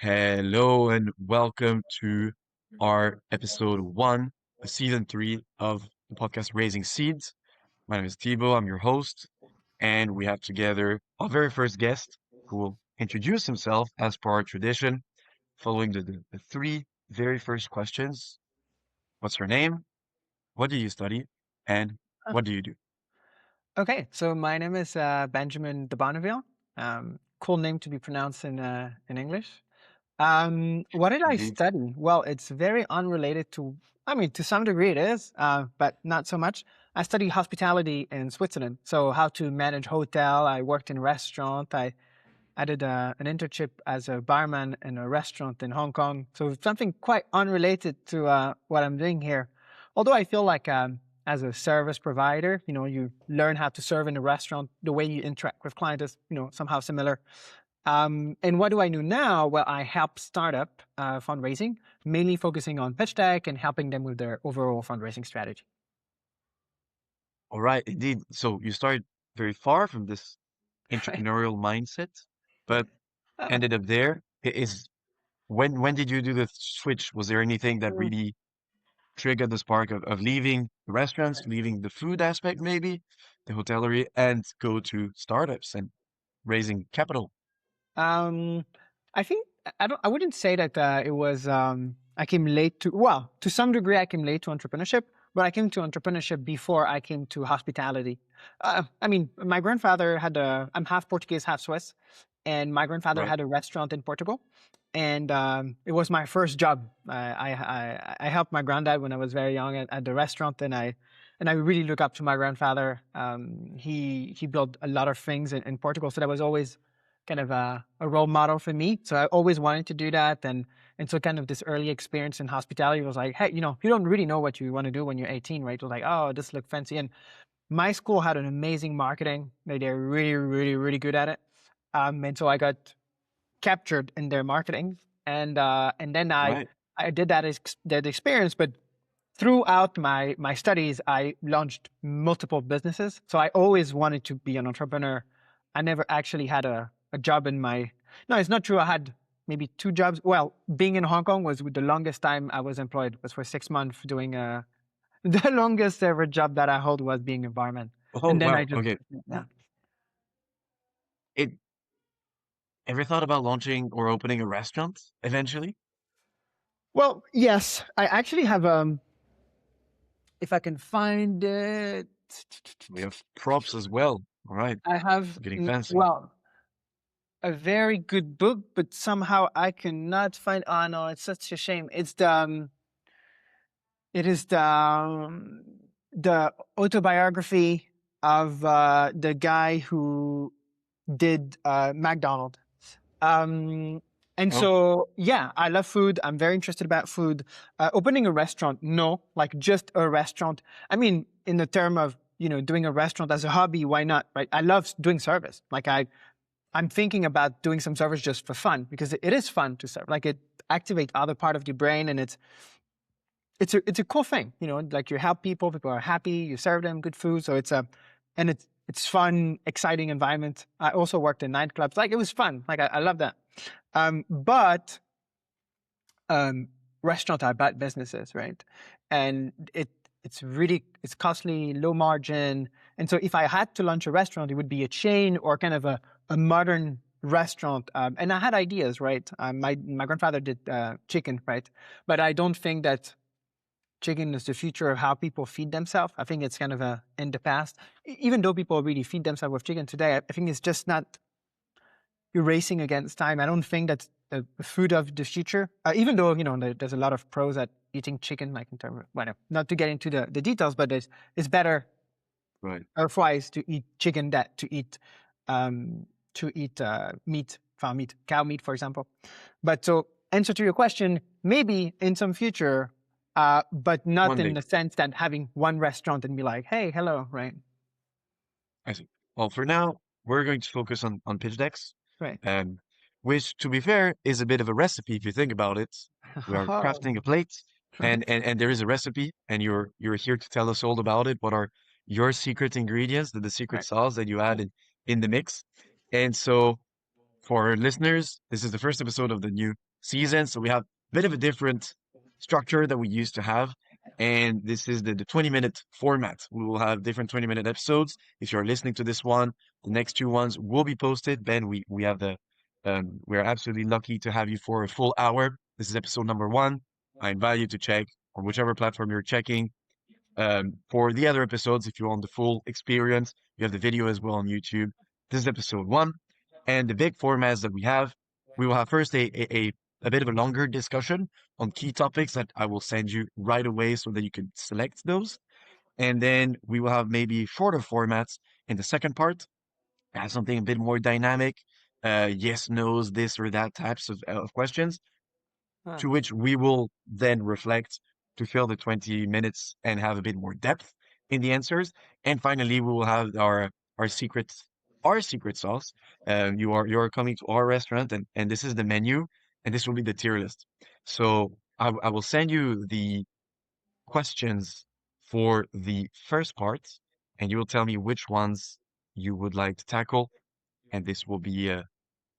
Hello and welcome to our episode one of season three of the podcast Raising Seeds. My name is Thibaut, I'm your host, and we have together our very first guest who will introduce himself as per our tradition, following the three very first questions. What's your name? What do you study? And Uh, what do you do? Okay, so my name is Benjamin DeBonneville. Cool name to be pronounced in English. What did I Indeed. study? Well, it's very unrelated to. I mean, to some degree it is, but not so much. I studied hospitality in Switzerland, so how to manage hotel. I worked in restaurant. I did an internship as a barman in a restaurant in Hong Kong. So something quite unrelated to what I'm doing here. Although I feel like as a service provider, you learn how to serve in a restaurant. The way you interact with clients is, somehow similar. And what do I do now? Well, I help startup fundraising, mainly focusing on pitch deck and helping them with their overall fundraising strategy. All right, indeed. So you started very far from this Right. entrepreneurial mindset, but Uh, ended up there. Is when did you do the switch? Was there anything that really triggered the spark of leaving the restaurants, leaving the food aspect, maybe the hotellerie, and go to startups and raising capital? Um, I think I don't. I wouldn't say that it was. I came late to. Well, to some degree, I came late to entrepreneurship, but I came to entrepreneurship before I came to hospitality. I mean, my grandfather had a. I'm half Portuguese, half Swiss, and my grandfather Right. had a restaurant in Portugal, and it was my first job. I helped my granddad when I was very young at the restaurant, and I really look up to my grandfather. He built a lot of things in Portugal, so that was always kind of a role model for me. So I always wanted to do that. And so kind of this early experience in hospitality was like, hey, you don't really know what you want to do when you're 18, right? It was like, oh, this looks fancy. And my school had an amazing marketing. They're really, really, really good at it. And so I got captured in their marketing. And then I Right. I did that experience, but throughout my studies, I launched multiple businesses. So I always wanted to be an entrepreneur. I never actually had a job in my. No, it's not true. I had maybe two jobs. Well, being in Hong Kong was the longest time I was employed. Was for 6 months doing a. The longest ever job that I hold was being a barman, Oh, and then I wow. just Okay. yeah. It ever thought about launching or opening a restaurant eventually? Well, yes, I actually have. If I can find it, We have props as well. All right. I have. Getting fancy. Well, a very good book, but somehow I cannot find. Oh no, it's such a shame. It is the autobiography of the guy who did McDonald. Um, and Oh, so yeah, I love food. I'm very interested about food. Opening a restaurant, no, like just a restaurant. I mean, in the term of doing a restaurant as a hobby, why not? Right? I love doing service. Like I'm thinking about doing some service just for fun because it is fun to serve. Like it activates other part of your brain, and it's a cool thing. Like you help people, people are happy, you serve them good food, so it's fun, exciting environment. I also worked in nightclubs. Like it was fun. Like I love that. But um, restaurants are bad businesses, right? And it's costly, low margin. And so if I had to launch a restaurant, it would be a chain or kind of a modern restaurant. And I had ideas, right? My grandfather did chicken, right? But I don't think that chicken is the future of how people feed themselves. I think it's kind of in the past. Even though people really feed themselves with chicken today, I think it's just not you're racing against time. I don't think that's the food of the future. Even though there's a lot of pros at eating chicken, like in terms of well, not to get into the details, but it's better right. health-wise to eat chicken that um, to eat meat, farm meat, cow meat, for example. But so answer to your question, maybe in some future, but not One in day. the sense that having one restaurant and be like, hey, hello, right, I see. Well, for now, we're going to focus on pitch decks, right. um, which, to be fair, is a bit of a recipe if you think about it. We are crafting a plate, and Right. and and there is a recipe, and you're here to tell us all about it. What are your secret ingredients, the secret Right. sauce that you add in the mix? And so, for our listeners, this is the first episode of the new season, so we have a bit of a different structure that we used to have. And this is the 20-minute format. We will have different 20-minute episodes. If you're listening to this one, the next two ones will be posted. Ben, we have we're absolutely lucky to have you for a full hour. This is episode number 1. I invite you to check on whichever platform you're checking. For the other episodes, if you want the full experience, you have the video as well on YouTube. This is episode 1. And the big formats that we will have first a bit of a longer discussion on key topics that I will send you right away so that you can select those. And then we will have maybe shorter formats in the second part, have something a bit more dynamic, yes, no's, this or that types of questions, to which we will then reflect to fill the 20 minutes and have a bit more depth in the answers. And finally, we will have our secret our secret sauce. You are coming to our restaurant, and this is the menu, and this will be the tier list. So I will send you the questions for the first part, and you will tell me which ones you would like to tackle, and this will be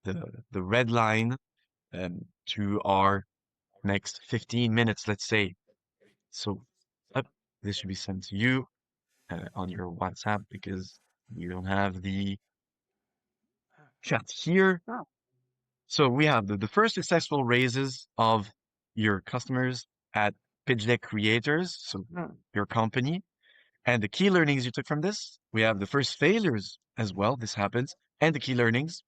the red line to our next 15 minutes, let's say. So this should be sent to you on your WhatsApp because you don't have the chat here. Oh. So we have the first successful raises of your customers at PitchDeckCreators, so your company, and the key learnings you took from this. We have the first failures as well. This happens, and the key learnings.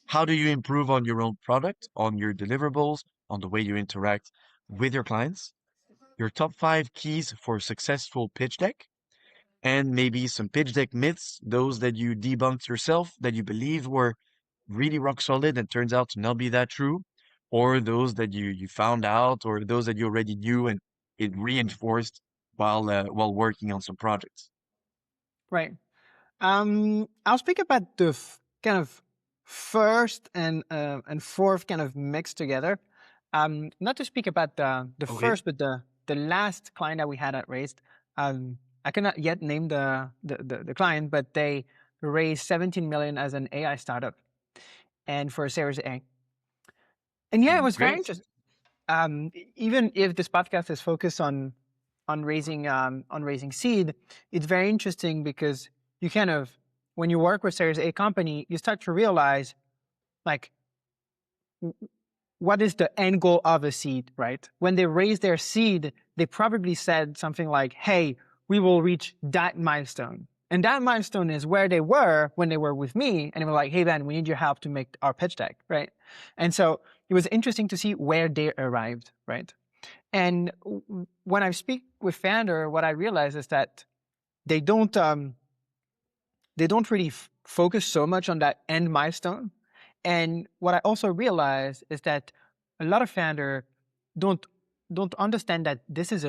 How do you improve on your own product, on your deliverables, on the way you interact with your clients? Your top 5 keys for successful pitch deck, and maybe some pitch deck myths, those that you debunked yourself, that you believe were really rock solid and turns out to not be that true, or those that you found out, or those that you already knew and it reinforced while working on some projects. Right. I'll speak about the kind of first and fourth kind of mixed together. Not to speak about the Okay. first, but the last client that we had at Raised. I cannot yet name the client, but they raised 17 million as an AI startup, and for a Series A. And yeah, it was very Great. interesting. Even if this podcast is focused on raising seed, it's very interesting because you kind of, when you work with Series A company, you start to realize, like, what is the end goal of a seed, right? When they raised their seed, they probably said something like, hey, we will reach that milestone. And that milestone is where they were when they were with me. And they were like, hey, Ben, we need your help to make our pitch deck, right? And so it was interesting to see where they arrived, right? And when I speak with founder, what I realize is that they don't really focus so much on that end milestone. And what I also realize is that a lot of founder don't understand that this is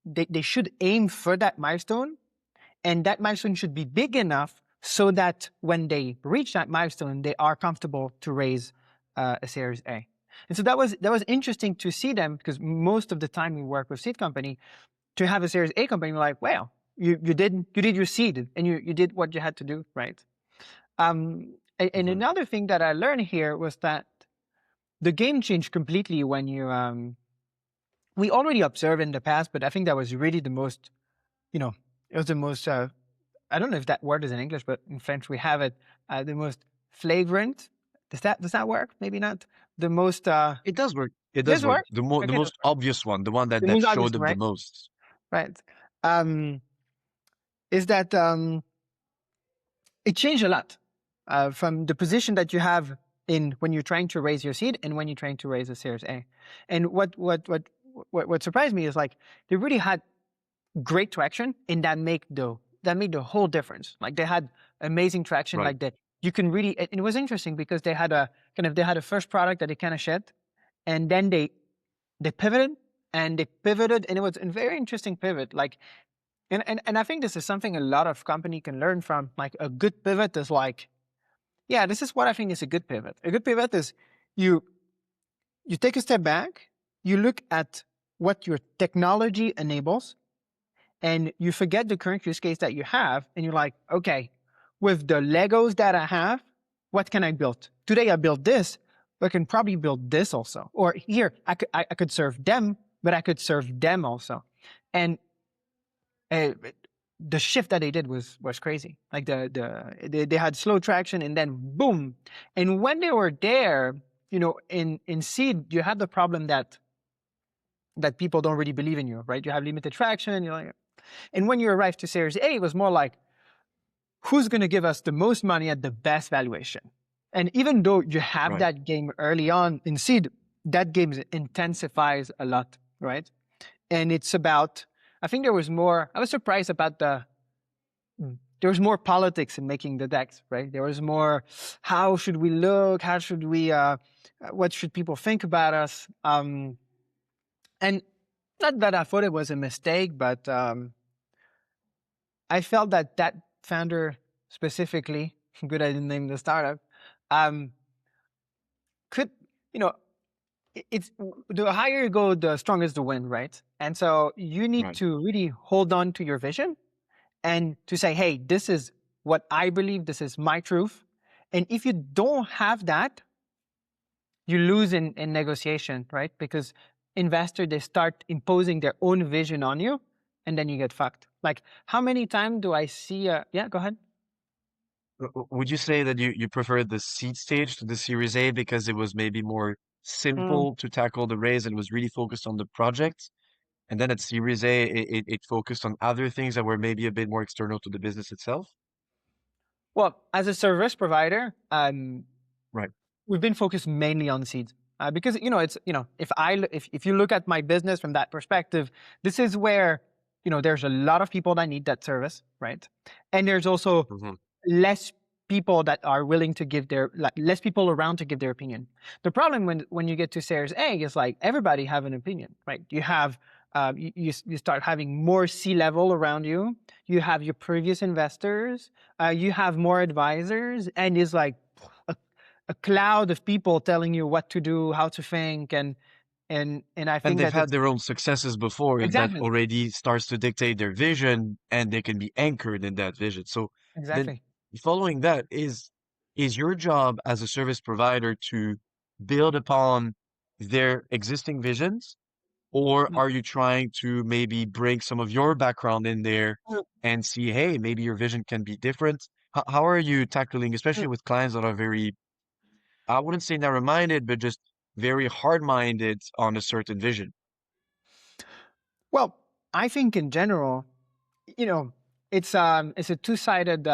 they should aim for that milestone, and that milestone should be big enough so that when they reach that milestone, they are comfortable to raise a Series A. And so that was interesting to see them, because most of the time we work with seed company, to have a Series A company, we're like, wow, you did your seed and you did what you had to do, right? And another thing that I learned here was that the game changed completely when you we already observed in the past, but I think that was really the most, it was the most I don't know if that word is in English, but in French we have it, the most flagrant. Does that work? Maybe not. The most It does work. It does does work. work? The Okay, most obvious one, the one the that most obvious, showed them the right? most. Right. Is that it changed a lot from the position that you have in when you're trying to raise your seed and when you're trying to raise a Series A. And what surprised me is, like, they really had great traction, and that made the whole difference. Like, they had amazing traction, Right. like that you can really. And it was interesting because they had a first product that they kind of shipped, and then they pivoted and it was a very interesting pivot. Like, and I think this is something a lot of company can learn from. Like, a good pivot is like, yeah, this is what I think is a good pivot. A good pivot is you take a step back, you look at what your technology enables, and you forget the current use case that you have, and you're like, okay, with the Legos that I have, what can I build? today I built this, but I can probably build this also. Or here, I could serve them, but I could serve them also. And uh, the shift that they did was crazy. Like they had slow traction and then boom. And when they were there, in seed, you have the problem that people don't really believe in you, right? You have limited traction. You're like, and when you arrive to Series A, it was more like, who's going to give us the most money at the best valuation? And even though you have Right. that game early on in seed, that game intensifies a lot, right? And it's about, I think there was more, I was surprised about there was more politics in making the decks, right? There was more, how should we look? How should we, what should people think about us? And not that I thought it was a mistake, but I felt that founder specifically, good I didn't name the startup, could, it's the higher you go, the stronger is the win, right? And so you need Right. to really hold on to your vision and to say, hey, this is what I believe, this is my truth. And if you don't have that, you lose in negotiation, right? Because investors, they start imposing their own vision on you, and then you get fucked. Like, how many times do I see yeah, go ahead. Would you say that you preferred the seed stage to the Series A because it was maybe more Mm. simple to tackle the raise and was really focused on the project? And then at Series A, it focused on other things that were maybe a bit more external to the business itself? Well, as a service provider, Right. we've been focused mainly on seeds. Because it's if you look at my business from that perspective, this is where there's a lot of people that need that service, right? And there's also Hmm. less people that are willing to give less people around to give their opinion. The problem when you get to Series A is like everybody have an opinion, right? You have you start having more C-level around you. You have your previous investors. You have more advisors, and it's like a, a cloud of people telling you what to do, how to think, and I And think they've that had it's their own successes before, and that exactly, already starts to dictate their vision, and they can be anchored in that vision. So then exactly. following that is your job as a service provider to build upon their existing visions, or Mm. are you trying to maybe bring some of your background in there Mm. and see, hey, maybe your vision can be different? How are you tackling, Mm. especially with clients that are very, I wouldn't say narrow-minded, but just very hard-minded on a certain vision? Well, I think in general, it's a two-sided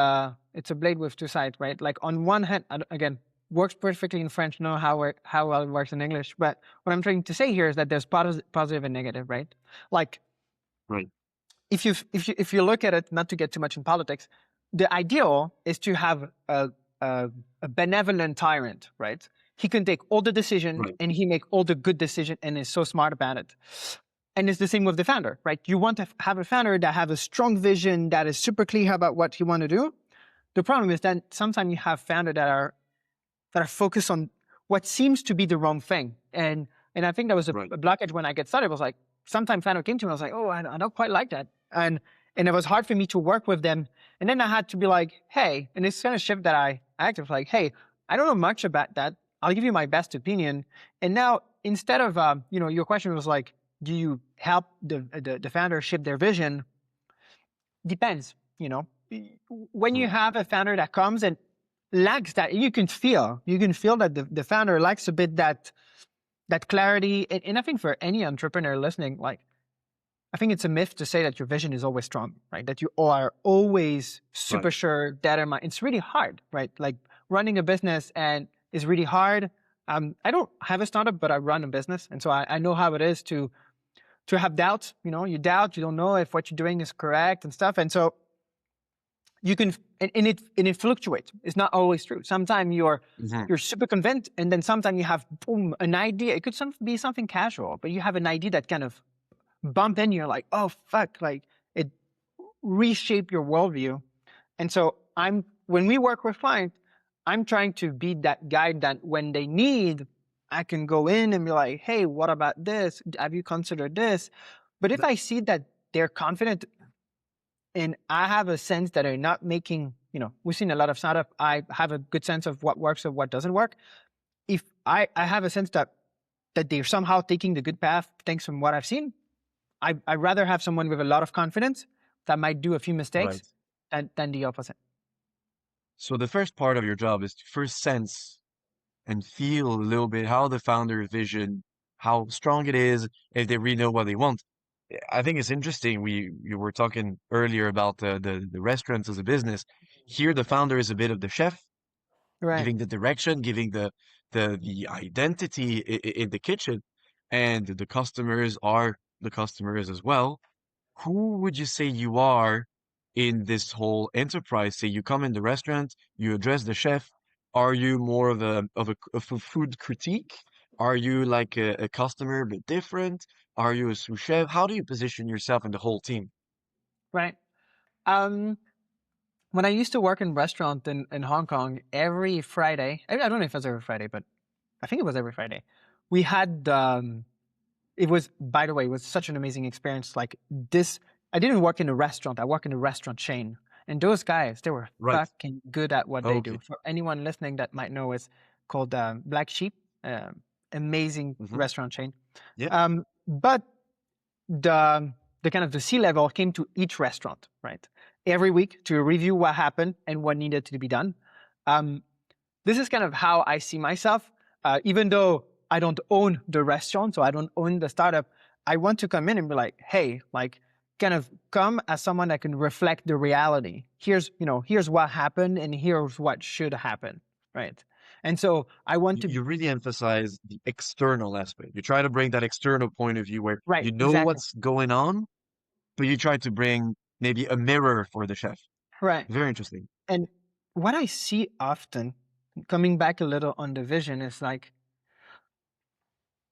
it's a blade with two sides, right? Like on one hand, again, works perfectly in French, know how well it works in English, but what I'm trying to say here is that there's positive and negative, right? Like Right, if you look at it, not to get too much in politics, the ideal is to have a, a benevolent tyrant, right? He can take all the decision right, and he make all the good decision and is so smart about it. And it's the same with the founder, right? You want to have a founder that have a strong vision, that is super clear about what he want to do. The problem is that sometimes you have founders that are focused on what seems to be the wrong thing. And I think that was a right. blockage when I get started. It was like, sometimes founder came to me, I was like, oh, I don't quite like that. And it was hard for me to work with them. And then I had to be like, hey, and it's kind of shift that I acted like, hey, I don't know much about that. I'll give you my best opinion. And now instead of, your question was like, do you help the founder shape their vision? Depends, when you Mm, have a founder that comes and lacks that, you can feel that the founder lacks a bit that clarity. And I think for any entrepreneur listening, like, I think it's a myth to say that your vision is always strong, right? That you are always right. super sure, that in mind. It's really hard, right? Like running a business and is really hard. I don't have a startup, but I run a business. And so I know how it is to have doubts. You doubt, you don't know if what you're doing is correct and stuff. And so you can, and it fluctuates. It's not always true. Sometimes Mhm. you're super convinced, and then sometimes you have boom, an idea. It could be something casual, but you have an idea that kind of bump in. You're like, oh fuck, like it reshape your worldview. And so when we work with clients, I'm trying to be that guy that when they need, I can go in and be like, hey, what about this? Have you considered this? But if Th- I see that they're confident, and I have a sense that they're not making, we've seen a lot of startup. I have a good sense of what works and what doesn't work. If I have a sense that they're somehow taking the good path, thanks from what I've seen, I'd rather have someone with a lot of confidence that might do a few mistakes Right. than the opposite. So the first part of your job is to first sense and feel a little bit how the founder's vision, how strong it is, if they really know what they want. I think it's interesting. You were talking earlier about the restaurants as a business. Here, the founder is a bit of the chef, Right. giving the direction, giving the identity in the kitchen, and the customers are the customers as well. Who would you say you are in this whole enterprise? Say you come in the restaurant, you address the chef. Are you more of a food critique? Are you like a customer but different? Are you a sous chef? How do you position yourself in the whole team? Right. Um, when I used to work in restaurant in Hong Kong, every Friday, I don't know if it was every Friday, but I think it was every Friday, we had, it was, by the way, it was such an amazing experience. Like this, I didn't work in a restaurant. I work in a restaurant chain. And those guys, they were Right. fucking good at what they do. Okay. For anyone listening that might know, it's called Black Sheep, amazing Hmm. restaurant chain. Yeah. But the kind of the C-level came to each restaurant, right? Every week to review what happened and what needed to be done. Um, this is kind of how I see myself. Even though I don't own the restaurant, so I don't own the startup, I want to come in and be like, hey, like kind of come as someone that can reflect the reality. Here's what happened and here's what should happen, right? And so I want to, You really emphasize the external aspect. You try to bring that external point of view where right, you know exactly, what's going on, but you try to bring maybe a mirror for the chef. right. Very interesting. And what I see often, coming back a little on the vision, is like,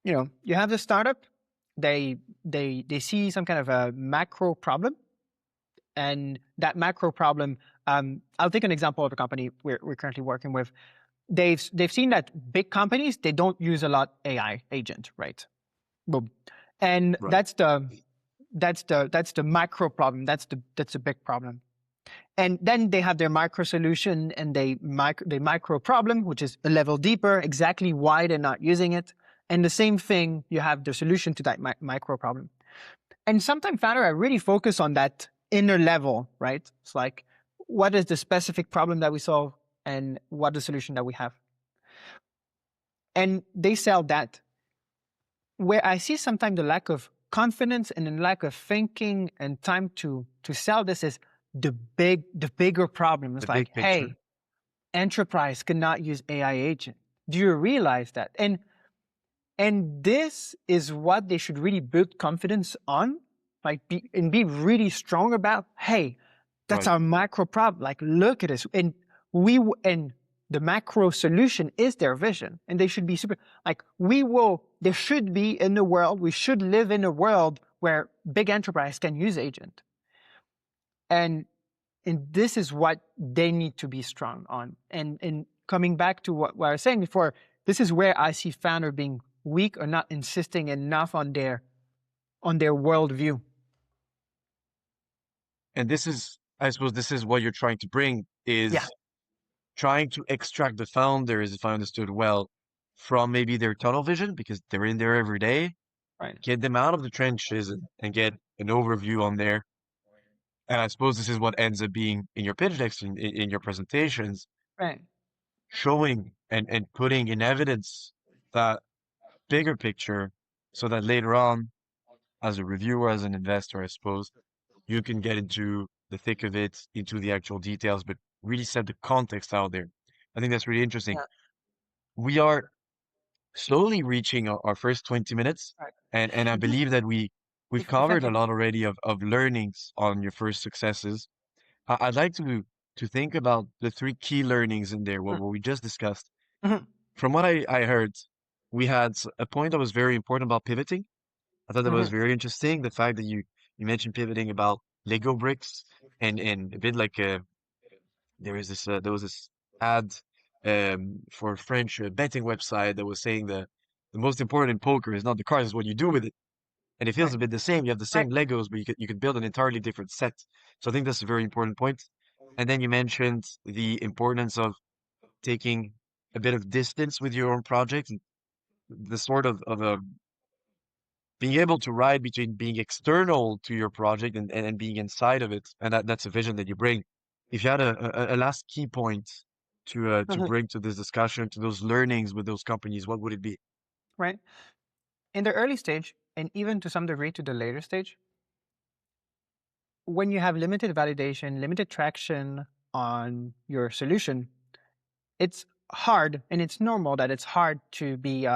you have the startup, they see some kind of a macro problem, and that macro problem. I'll take an example of a company we're currently working with. They've seen that big companies, they don't use a lot AI agent, right? Boom, and Right. that's the macro problem. That's a big problem. And then they have their micro solution and they micro problem, which is a level deeper, exactly why they're not using it. And the same thing, you have the solution to that micro problem. And sometimes founder, I really focus on that inner level, right? It's like, what is the specific problem that we solve and what the solution that we have? And they sell that. Where I see sometimes the lack of confidence and the lack of thinking and time to sell this is the bigger problem. The It's like, big picture. hey, enterprise cannot use AI agent. Do you realize that? And this is what they should really build confidence on, like be really strong about. Hey, that's Right. our macro problem. Like, look at this, and the macro solution is their vision, and they should be super. Like, there should be in the world. We should live in a world where big enterprise can use agent, and this is what they need to be strong on. And coming back to what I was saying before, this is where I see founder being weak or not insisting enough on their worldview. And this is, I suppose, this is what you're trying to bring Yeah, is trying to extract the founders, if I understood well, from maybe their tunnel vision because they're in there every day, right, get them out of the trenches and get an overview on there. And I suppose this is what ends up being in your pitch decks, in your presentations, right, showing and putting in evidence that bigger picture so that later on, as a reviewer, as an investor, I suppose, you can get into the thick of it, into the actual details, but really set the context out there. I think that's really interesting. yeah, We are slowly reaching our first 20 minutes, right. and I believe that we've If I covered a can, lot already of learnings on your first successes. I'd like to think about the three key learnings in there, what we just discussed. mhm, From what I heard, we had a point that was very important about pivoting. I thought that was mhm, very interesting. The fact that you mentioned pivoting about Lego bricks and a bit like there was this ad for a French betting website that was saying the most important in poker is not the cards, it's what you do with it. And it feels Right. a bit the same. You have the Right. same Legos, but you could build an entirely different set. So I think that's a very important point. And then you mentioned the importance of taking a bit of distance with your own project, and the sort of a being able to ride between being external to your project and being inside of it. And that's a vision that you bring. If you had a last key point to Mhm. bring to this discussion, to those learnings with those companies, what would it be? Right. In the early stage, and even to some degree to the later stage, when you have limited validation, limited traction on your solution, it's hard and it's normal that it's hard to be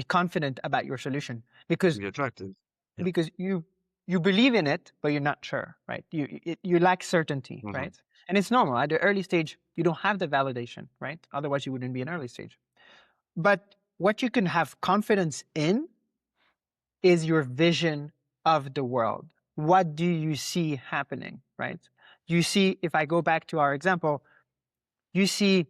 confident about your solution To because be attractive. Yeah. you believe in it but you're not sure, right? You lack certainty, Hmm. right? And it's normal at the early stage. You don't have the validation, right? Otherwise you wouldn't be an early stage. But what you can have confidence in is your vision of the world. What do you see happening, right? You see, if I go back to our example, you see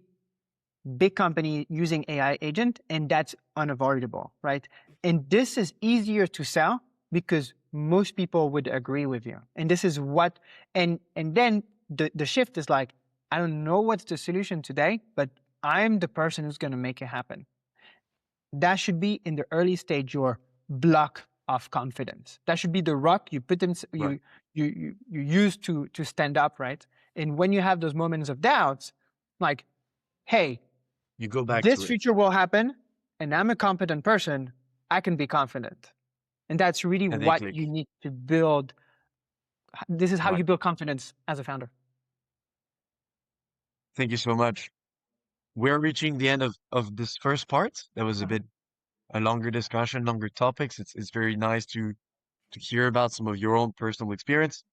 big company using AI agent, and that's unavoidable, right? And this is easier to sell because most people would agree with you. And this is what, and then the shift is like, I don't know what's the solution today, but I'm the person who's going to make it happen. That should be in the early stage your block of confidence. That should be the rock you put in, Right. you use to stand up, right? And when you have those moments of doubts, like, hey, You go back this to it. future will happen and I'm a competent person, I can be confident. And that's really And they what click. you need to build. This is how Right. you build confidence as a founder. Thank you so much. We're reaching the end of this first part. That was a Mhm. bit a longer discussion, longer topics. It's very nice to hear about some of your own personal experience.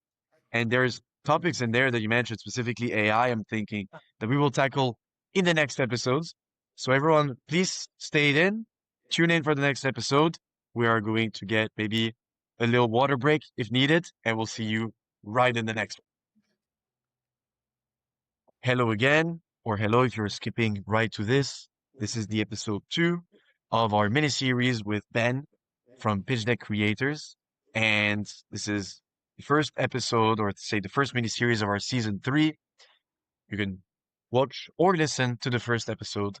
And there's topics in there that you mentioned, specifically AI, I'm thinking that we will tackle in the next episodes. So everyone, please stay in, tune in for the next episode. We are going to get maybe a little water break if needed, and we'll see you right in the next one. Hello again, or hello if you're skipping right to this. This is the episode 2 of our mini series with Ben from PitchDeckCreators. And this is the first episode, or to say the first mini series of our season 3. You can watch or listen to the first episode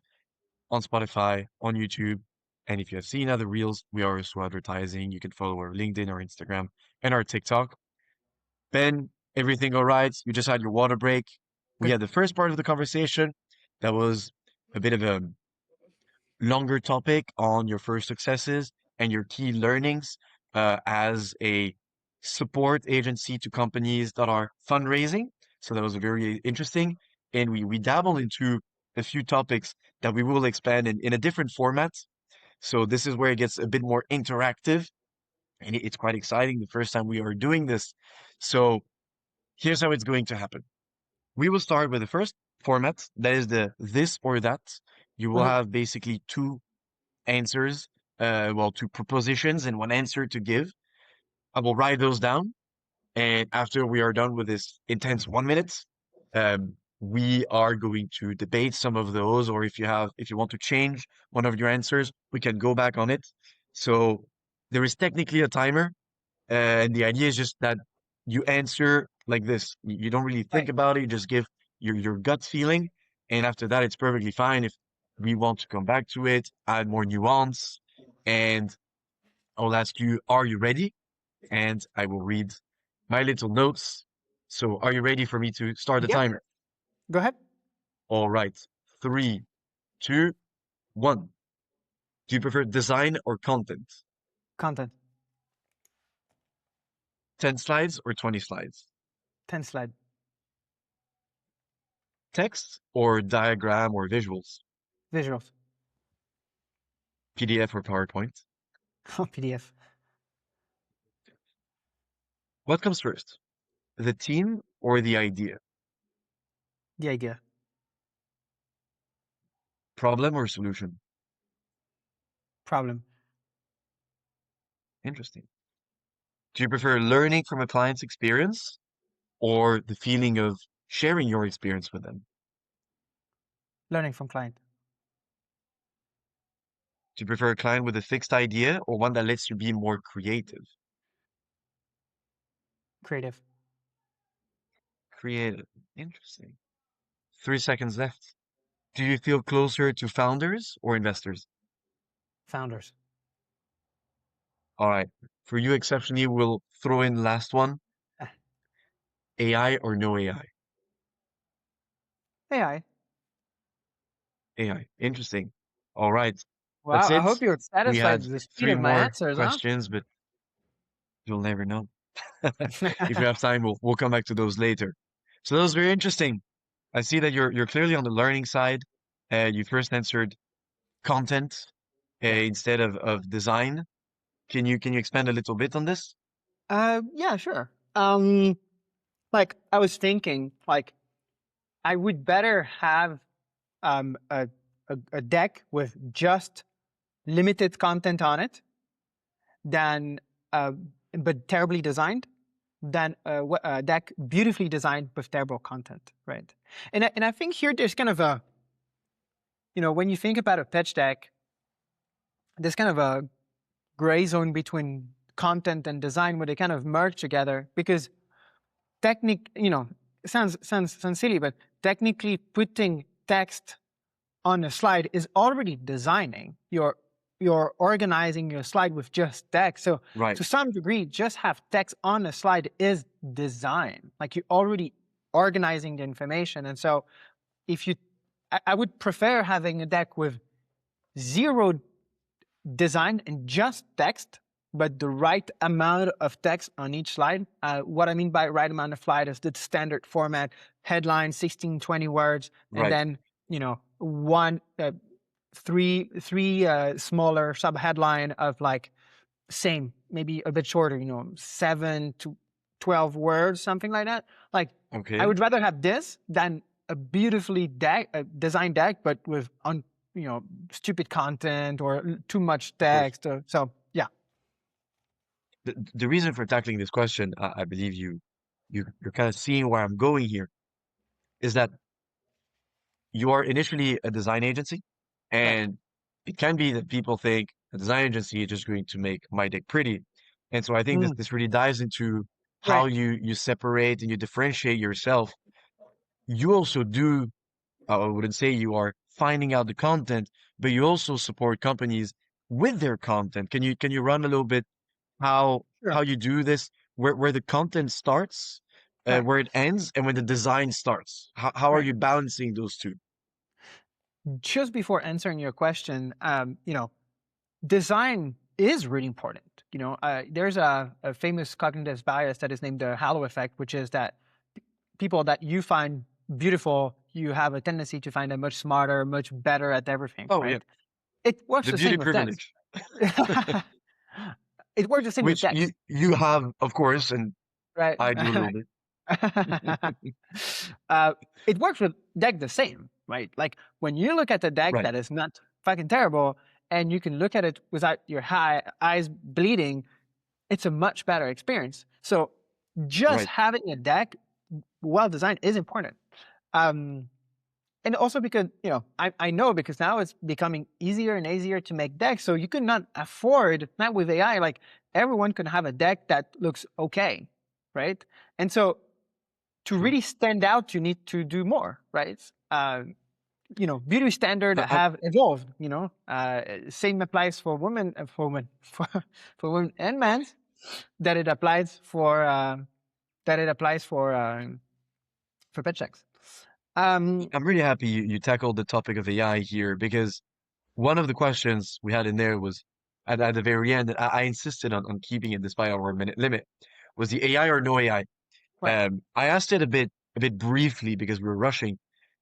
on Spotify, on YouTube. And if you have seen other reels, we are also advertising. You can follow our LinkedIn, our Instagram, and our TikTok. Ben, everything all right? You just had your water break. We Good. had the first part of the conversation that was a bit of a longer topic on your first successes and your key learnings as a support agency to companies that are fundraising. So that was very interesting. And we dabble into a few topics that we will expand in a different format. So this is where it gets a bit more interactive, and it's quite exciting the first time we are doing this. So here's how it's going to happen. We will start with the first format, that is the this or that. You will Mhm. have basically two answers, well, two propositions and one answer to give. I will write those down. And after we are done with this intense 1 minute, we are going to debate some of those, or if you want to change one of your answers, we can go back on it. So there is technically a timer, and the idea is just that you answer like this. You don't really think Right. about it. You just give your gut feeling. And after that, it's perfectly fine if we want to come back to it, add more nuance. And I'll ask you, are you ready? And I will read my little notes. So are you ready for me to start the Yep. timer? Go ahead. All right. Three, two, one. Do you prefer design or content? Content. 10 slides or 20 slides? 10 slide. Text or diagram or visuals? Visuals. PDF or PowerPoint? Oh, PDF. What comes first? The team or the idea? The idea. Problem or solution? Problem. Interesting. Do you prefer learning from a client's experience or the feeling of sharing your experience with them? Learning from client. Do you prefer a client with a fixed idea or one that lets you be more creative? Creative. Creative. Interesting. 3 seconds left. Do you feel closer to founders or investors? Founders. All right. For you, exceptionally, we'll throw in the last one. Ah, AI or no AI? AI. AI. Interesting. All right. That's Wow, I it. hope you're We satisfied had with the speed three of my more answers, huh? questions, but you'll never know. If we have time, we'll come back to those later. So that was very interesting. I see that you're clearly on the learning side. You first answered content Yeah. instead of design. Can you expand a little bit on this? Yeah, sure. Like I was thinking, like I would better have um, a, a deck with just limited content on it than, uh, but terribly designed, than a deck beautifully designed with terrible content, right? And I think here there's kind of a, when you think about a pitch deck, there's kind of a gray zone between content and design where they kind of merge together because technique, it sounds silly, but technically putting text on a slide is already designing. You're organizing your slide with just text. So Right. to some degree, just have text on a slide is design. Like you're already organizing the information. And so if you, I would prefer having a deck with zero design and just text, but the right amount of text on each slide. What I mean by right amount of slide is the standard format, headline, 16, 20 words, and Right. then, one, three smaller sub headline of like same, maybe a bit shorter, 7 to 12 words, something like that. Like I Okay. would rather have this than a beautifully designed deck, but with stupid content or too much Of course. text. So yeah, The reason for tackling this question, I believe you're kind of seeing where I'm going here, is that you are initially a design agency, right. and it can be that people think a design agency is just going to make my deck pretty. And so I think Mm, this really dives into how right. you separate and you differentiate yourself. You also do, I wouldn't say you are finding out the content, but you also support companies with their content. Can you run a little bit how Sure. you do this, where the content starts, Right. where it ends, and when the design starts? How are Right. you balancing those two? Just before answering your question, design is really important. There's a famous cognitive bias that is named the halo effect, which is that people that you find beautiful, you have a tendency to find them much smarter, much better at everything, Oh yeah, right? It works the the beauty same with text. privilege, It works the same with which you text, you have, of course, and right? I do a little bit. uh, it works with deck the same, right? Like when you look at the deck Right, that is not fucking terrible, and you can look at it without your eyes bleeding, it's a much better experience. So just right. having a deck well designed is important. Um, and also because I know because now it's becoming easier and easier to make decks, so you could not afford, not with AI, like everyone can have a deck that looks okay, right? And so to True. really stand out, you need to do more, right? Beauty standard I, have evolved. Same applies for women, for women and men, that it applies for pet checks. Um, I'm really happy you tackled the topic of AI here, because one of the questions we had in there was at the very end, and I insisted on keeping it despite our minute limit, was the AI or no AI. right. I asked it a bit briefly because we were rushing.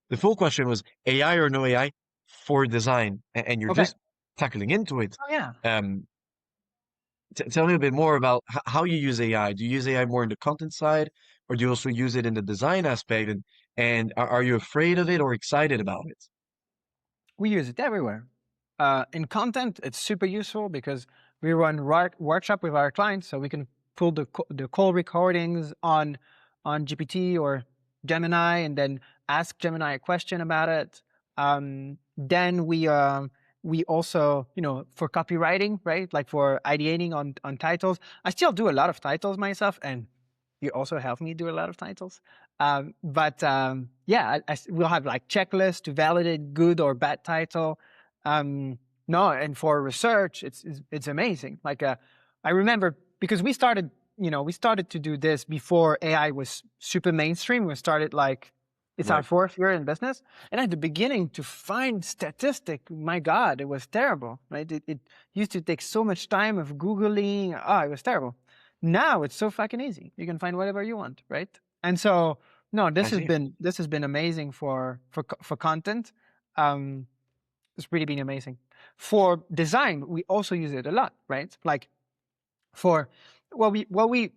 The full question was AI or no AI for design, and you're Okay. just tackling into it. Oh yeah. Um, tell me a bit more about how you use AI. Do you use AI more in the content side, or do you also use it in the design aspect? And are you afraid of it or excited about it? We use it everywhere. In content, it's super useful because we run workshop with our clients, so we can pull the call recordings on GPT or Gemini, and then ask Gemini a question about it. Then we We also, for copywriting, right? Like for ideating on titles. I still do a lot of titles myself, and you also help me do a lot of titles. But yeah, we'll have like checklists to validate good or bad title. Um, no, and for research, it's amazing. Like I remember because we started to do this before AI was super mainstream. We started like it's our Right. fourth year in business, and at the beginning to find statistic, my God, it was terrible, right? It used to take so much time of Googling. Oh, it was terrible. Now it's so fucking easy. You can find whatever you want, right? And so no, I see. this has been amazing for content. Um, it's really been amazing. For design, we also use it a lot, right? Like for what we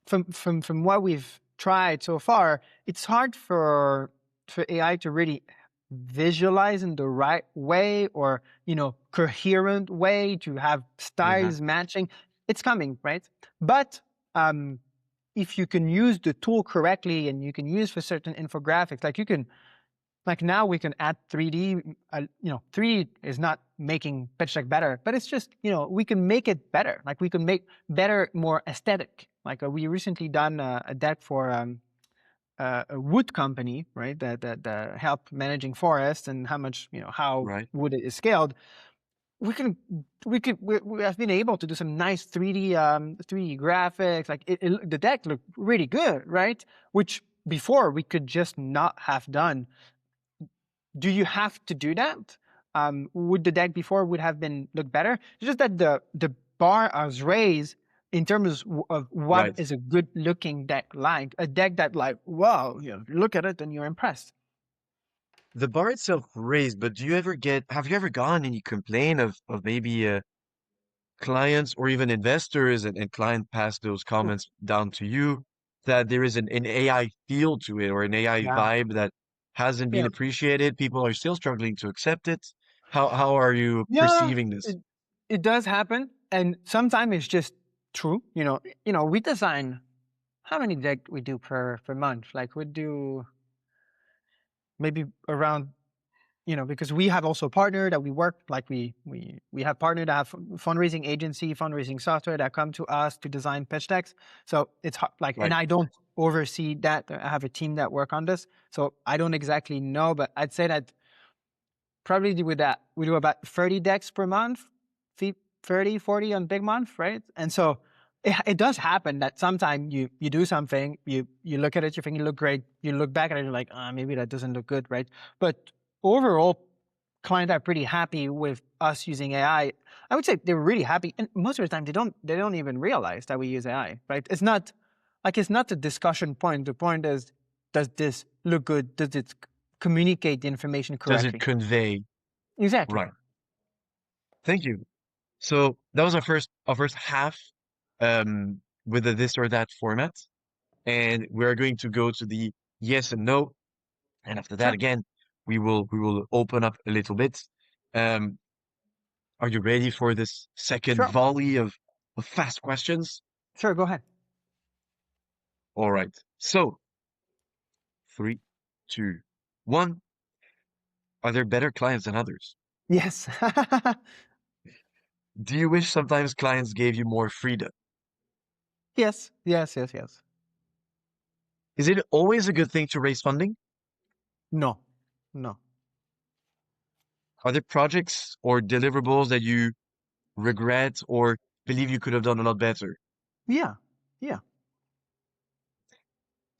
from what we've tried so far, it's hard for AI to really visualize in the right way or coherent way to have Hmm. styles matching. It's coming, right? But um, if you can use the tool correctly and you can use for certain infographics, like you can like now we can add 3D. 3D is not making pitch deck better, but it's just we can make it better. Like we can make better, more aesthetic. Like we recently done a deck for a wood company, right? That help managing forests and how much how Right. wood is scaled. We have been able to do some nice 3D graphics. Like the deck looked really good, right? Which before we could just not have done. Do you have to do that? Would the deck before would have been look better? It's just that the bar is raised in terms of what Right. is a good looking deck, like a deck that like wow, look at it and you're impressed. The bar itself raised, but have you ever gotten any complaint of maybe clients or even investors and client pass those Ooh, comments down to you that there is an AI feel to it or an AI yeah, vibe that hasn't been yeah, appreciated? People are still struggling to accept it. How are you yeah. perceiving this? It does happen, and sometimes it's just true. We design how many deck we do per month. Like we do maybe around because we have also a partner that we work like we have partner that have fundraising agency, fundraising software that come to us to design pitch decks. So it's like, and Right. I don't oversee that. I have a team that work on this, so I don't exactly know, but I'd say that probably with that we do about 30 decks per month, 30, 40 on big month, right? And so it does happen that sometimes you do something, you look at it, you think it look great, you look back at it, you're like, maybe that doesn't look good, right? But overall, clients are pretty happy with us using AI. I would say they're really happy, and most of the time they don't even realize that we use AI, right? It's not a discussion point. The point is, does this look good? Does it communicate the information Does it correctly? convey? Exactly. Right. Thank you. So that was our first half with the this or that format. And we're going to go to the yes and no. And after that, Sure. again, we will open up a little bit. Um, are you ready for this second Sure. volley of fast questions? Sure. Go ahead. All right. So, three, two, one. Are there better clients than others? Yes. Do you wish sometimes clients gave you more freedom? Yes. Yes. Yes. Yes. Is it always a good thing to raise funding? No. No. Are there projects or deliverables that you regret or believe you could have done a lot better? Yeah. Yeah.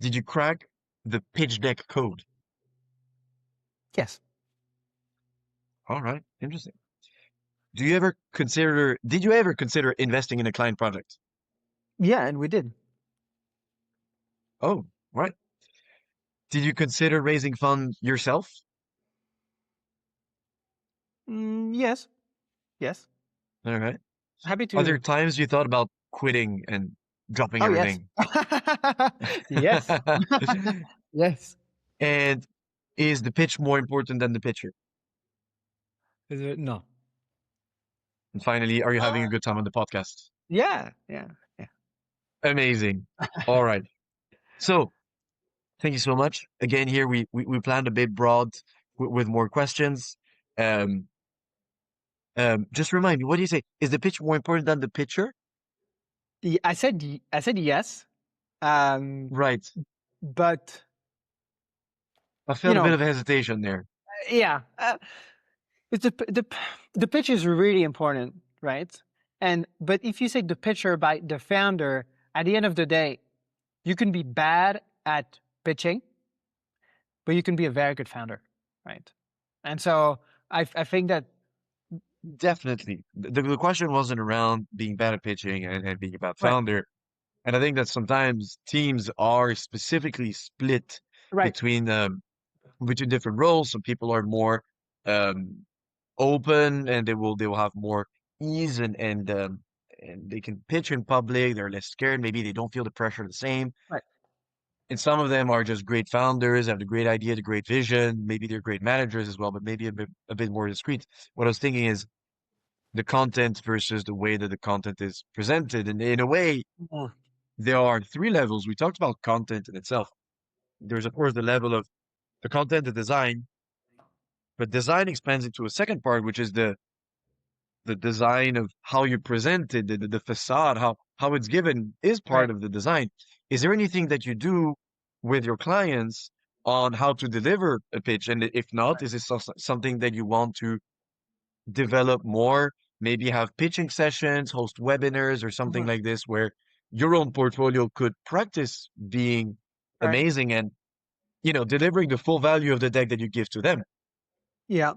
Did you crack the pitch deck code? Yes. All right, interesting. Did you ever consider investing in a client project? Yeah. And we did. Oh, right. Did you consider raising funds yourself? Yes. Yes. All right. Happy Are there to. times you thought about quitting and dropping Oh, yes. everything? Yes. Yes. And is the pitch more important than the pitcher? Is it? No. And finally, are you having a good time on the podcast? Yeah. Yeah. Yeah. Amazing. All right. So thank you so much. Again, here we planned a bit broad with more questions. Um, Just remind me, what do you say? Is the pitch more important than the pitcher? I said yes, um, Right. but I you felt a bit know, of hesitation there. yeah, it's the pitch is really important, right? And but if you say the pitcher by the founder, at the end of the day, you can be bad at pitching, but you can be a very good founder, right? And so I think that Definitely. The question wasn't around being bad at pitching and being a bad right, founder. And I think that sometimes teams are specifically split right, between between different roles. Some people are more um open and they will have more ease and they can pitch in public. They're less scared. Maybe they don't feel the pressure the same. right. And some of them are just great founders, have the great idea, the great vision. Maybe they're great managers as well, but maybe a bit more discreet. What I was thinking is the content versus the way that the content is presented. And in a way, Mm. there are three levels. We talked about content in itself. There's, of course, the level of the content, the design, but design expands into a second part, which is the design of how you present it, the facade, how it's given is part Right. of the design. Is there anything that you do with your clients on how to deliver a pitch? And if not, is this something that you want to develop more? Maybe have pitching sessions, host webinars, or something Mhm. like this, where your own portfolio could practice being Right. amazing and delivering the full value of the deck that you give to them. Yeah.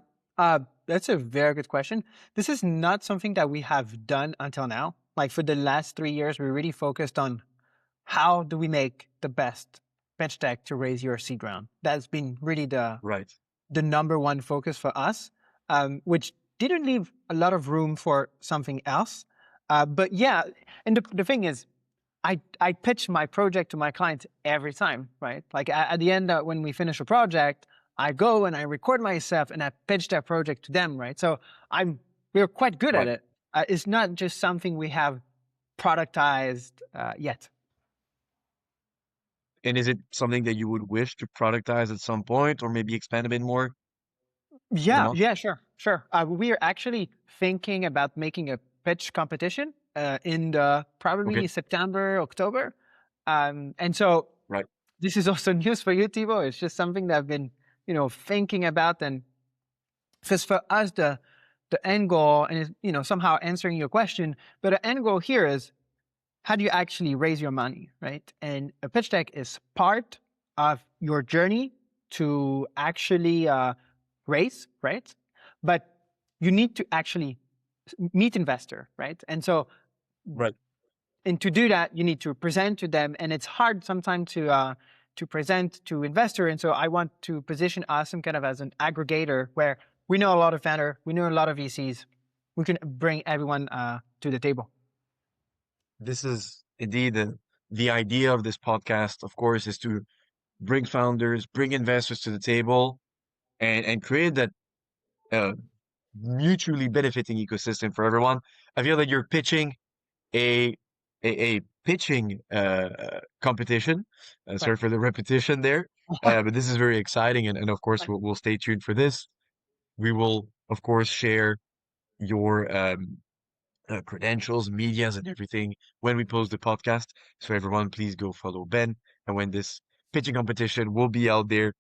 That's a very good question. This is not something that we have done until now. Like for the last 3 years, we really focused on how do we make the best pitch deck to raise your seed round. That's been really Right. the number one focus for us, which didn't leave a lot of room for something else. But yeah, and the thing is, I pitch my project to my clients every time, right? Like at the end, when we finish a project, I go and I record myself and I pitch that project to them, right? So we're quite good at Right. it. It's not just something we have productized yet. And is it something that you would wish to productize at some point or maybe expand a bit more or Yeah, not? yeah, sure, sure. We are actually thinking about making a pitch competition in the Okay. probably September, October. And so Right. this is also news for you, Thibaut. It's just something that I've been, thinking about. And because for us, the end goal, and is, somehow answering your question, but the end goal here is how do you actually raise your money, right? And a pitch deck is part of your journey to actually raise, right? But you need to actually meet investor, right? And so, Right. and to do that, you need to present to them, and it's hard sometimes to present to investor. And so, I want to position us some kind of as an aggregator where we know a lot of founder, we know a lot of VCs, we can bring everyone to the table. This is indeed the idea of this podcast, of course, is to bring founders, bring investors to the table and create that uh, mutually benefiting ecosystem for everyone. I feel that you're pitching a a pitching competition. Right. Sorry for the repetition there, but this is very exciting, and of course Right. we'll stay tuned for this. We will of course share your credentials, medias, and everything when we post the podcast. So everyone, please go follow Ben. And when this pitching competition will be out there,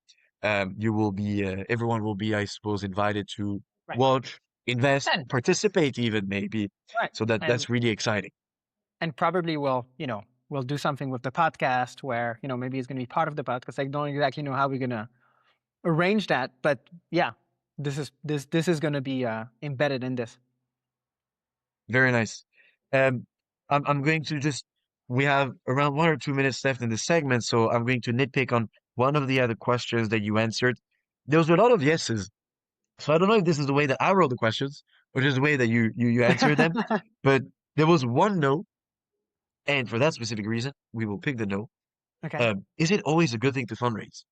you will be everyone will be, I suppose, invited to Right. watch, invest, And participate, even maybe. right. So that's really exciting. And probably we'll do something with the podcast where maybe it's going to be part of the podcast. I don't exactly know how we're going to arrange that, but yeah, this is going to be embedded in this. Very nice. Um, I'm going to just we have around 1 or 2 minutes left in the segment, so I'm going to nitpick on one of the other questions that you answered. There was a lot of yeses. So I don't know if this is the way that I wrote the questions or just the way that you answered them, but there was one no, and for that specific reason, we will pick the no. Okay. Is it always a good thing to fundraise?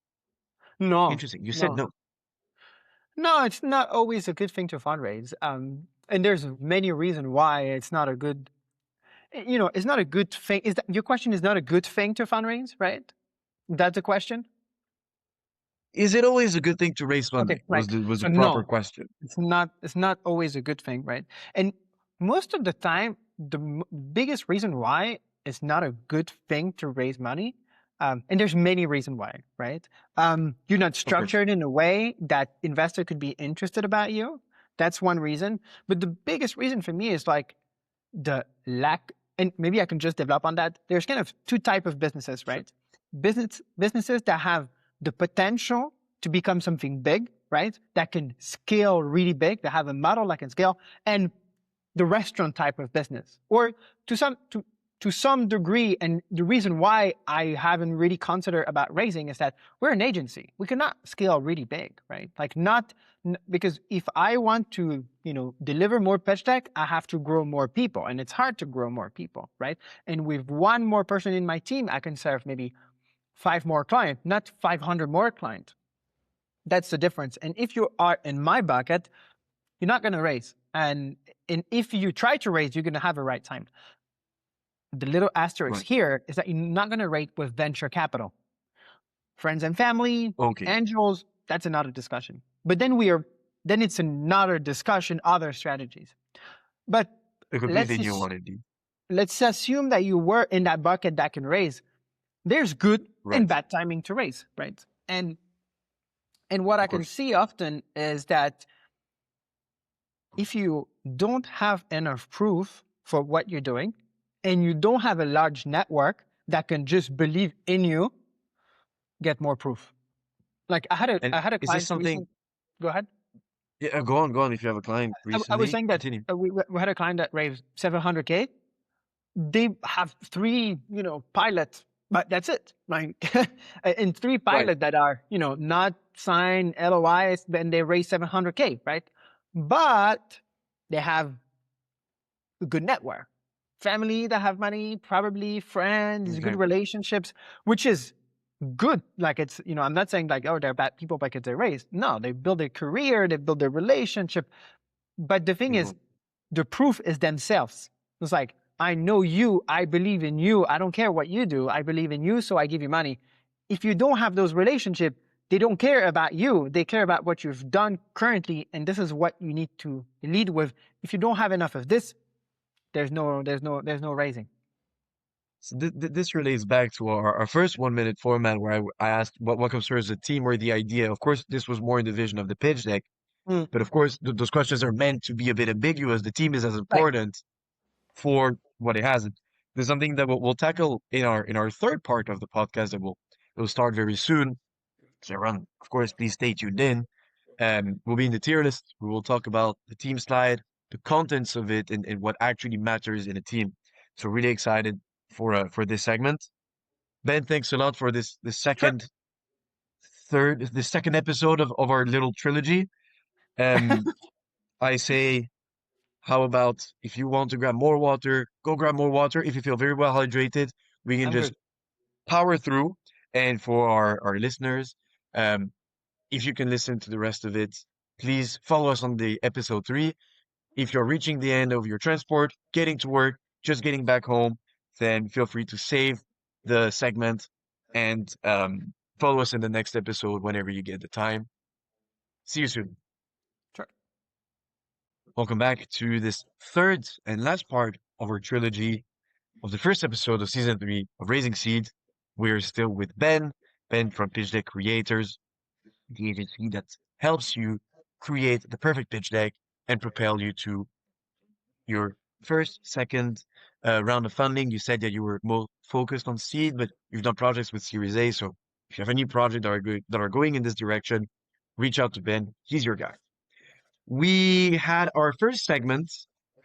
No, Interesting. You said no, no. no. It's not always a good thing to fundraise. And there's many reasons why it's not a good. It's not a good thing. Is that your question? Is not a good thing to fundraise, right? That's the question. Is it always a good thing to raise funding? Okay, right. Was So the proper no, question. it's not always a good thing, right? And most of the time, the biggest reason why it's not a good thing to raise money, and there's many reasons why, right? You're not Of course. structured in a way that investor could be interested about you. That's one reason. But the biggest reason for me is like the lack, and maybe I can just develop on that. There's kind of two type of businesses, Sure. right? Businesses that have the potential to become something big, right? That can scale really big, that have a model that can scale, and the restaurant type of business, or to some degree. And the reason why I haven't really considered about raising is that we're an agency. We cannot scale really big, right? Like not because if I want to, deliver more pitch deck, I have to grow more people, and it's hard to grow more people, right? And with one more person in my team, I can serve maybe 5 more clients, not 500 more clients. That's the difference. And if you are in my bucket, you're not going to raise. And if you try to raise, you're going to have a right time. The little asterisk Right. here is that you're not going to raise with venture capital. Friends and family, Okay. angels, that's another discussion. But then it's another discussion, other strategies. But A completely new let's one indeed. let's assume that you were in that bucket that can raise. There's good and Right. bad timing to raise, right? And what I Of can course. see often is that if you don't have enough proof for what you're doing, and you don't have a large network that can just believe in you, get more proof. Like I had a And I had a is this client something? recently. Go ahead. Yeah, go on, go on. If you have a client I was recently, saying that continue. we had a client that raised 700K. They have three, pilots, but that's it. Like in three Right. pilots that are, not signed LOIs, then they raise 700K, right? But they have a good network, family that have money, probably friends, good Exactly. relationships, which is good. Like it's, I'm not saying like, oh, they're bad people because they're raised. No, they build their career, they build their relationship. But the thing is, Mhm. the proof is themselves. It's like, I know you, I believe in you, I don't care what you do, I believe in you, so I give you money. If you don't have those relationships, they don't care about you, they care about what you've done currently, and this is what you need to lead with. If you don't have enough of this, there's no raising. So this relates back to our first 1 minute format where I asked what comes first, the team or the idea. Of course, this was more in the vision of the pitch deck, Mm, but of course, those questions are meant to be a bit ambiguous. The team is as right. important for what it has. There's something that we'll tackle in our third part of the podcast that will start very soon. So everyone, of course, please stay tuned in. We'll be in the tier list. We will talk about the team slide, the contents of it, and what actually matters in a team. So really excited for this segment. Ben, thanks a lot for Sure. the second episode of our little trilogy. Um, I say, how about if you want to grab more water, go grab more water. If you feel very well hydrated, we can I'm just good. power through. And for our listeners, um, if you can listen to the rest of it, please follow us on the episode 3. If you're reaching the end of your transport, getting to work, just getting back home, then feel free to save the segment and follow us in the next episode whenever you get the time. See you soon. Sure. Welcome back to this third and last part of our trilogy of the first episode of season 3 of Raising Seed. We're still with Ben, Ben from PitchDeckCreators, the agency that helps you create the perfect pitch deck and propel you to your first, second round of funding. You said that you were more focused on seed, but you've done projects with Series A. So if you have any project that are going in this direction, reach out to Ben. He's your guy. We had our first segment,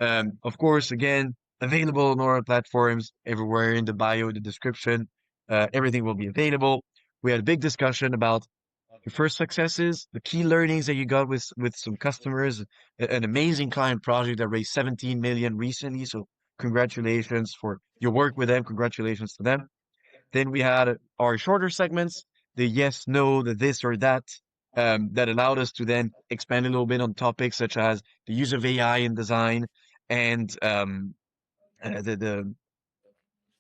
of course, again, available on our platforms everywhere in the bio, the description. Everything will be available. We had a big discussion about your first successes, the key learnings that you got with some customers, an amazing client project that raised 17 million recently. So congratulations for your work with them. Congratulations to them. Then we had our shorter segments, the yes, no, the this or that, that allowed us to then expand a little bit on topics such as the use of AI in design and the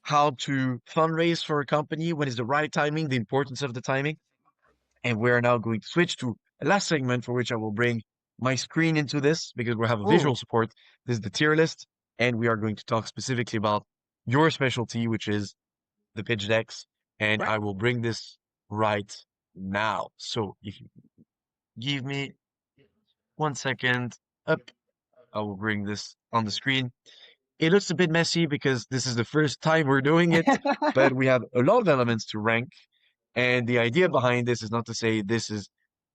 how to fundraise for a company, when is the right timing, the importance of the timing. And we're now going to switch to a last segment for which I will bring my screen into this because we have a visual Oh, support. This is the tier list, and we are going to talk specifically about your specialty, which is the pitch decks. And right. I will bring this right now. So if you give me 1 second up, I will bring this on the screen. It looks a bit messy because this is the first time we're doing it, but we have a lot of elements to rank. And the idea behind this is not to say this is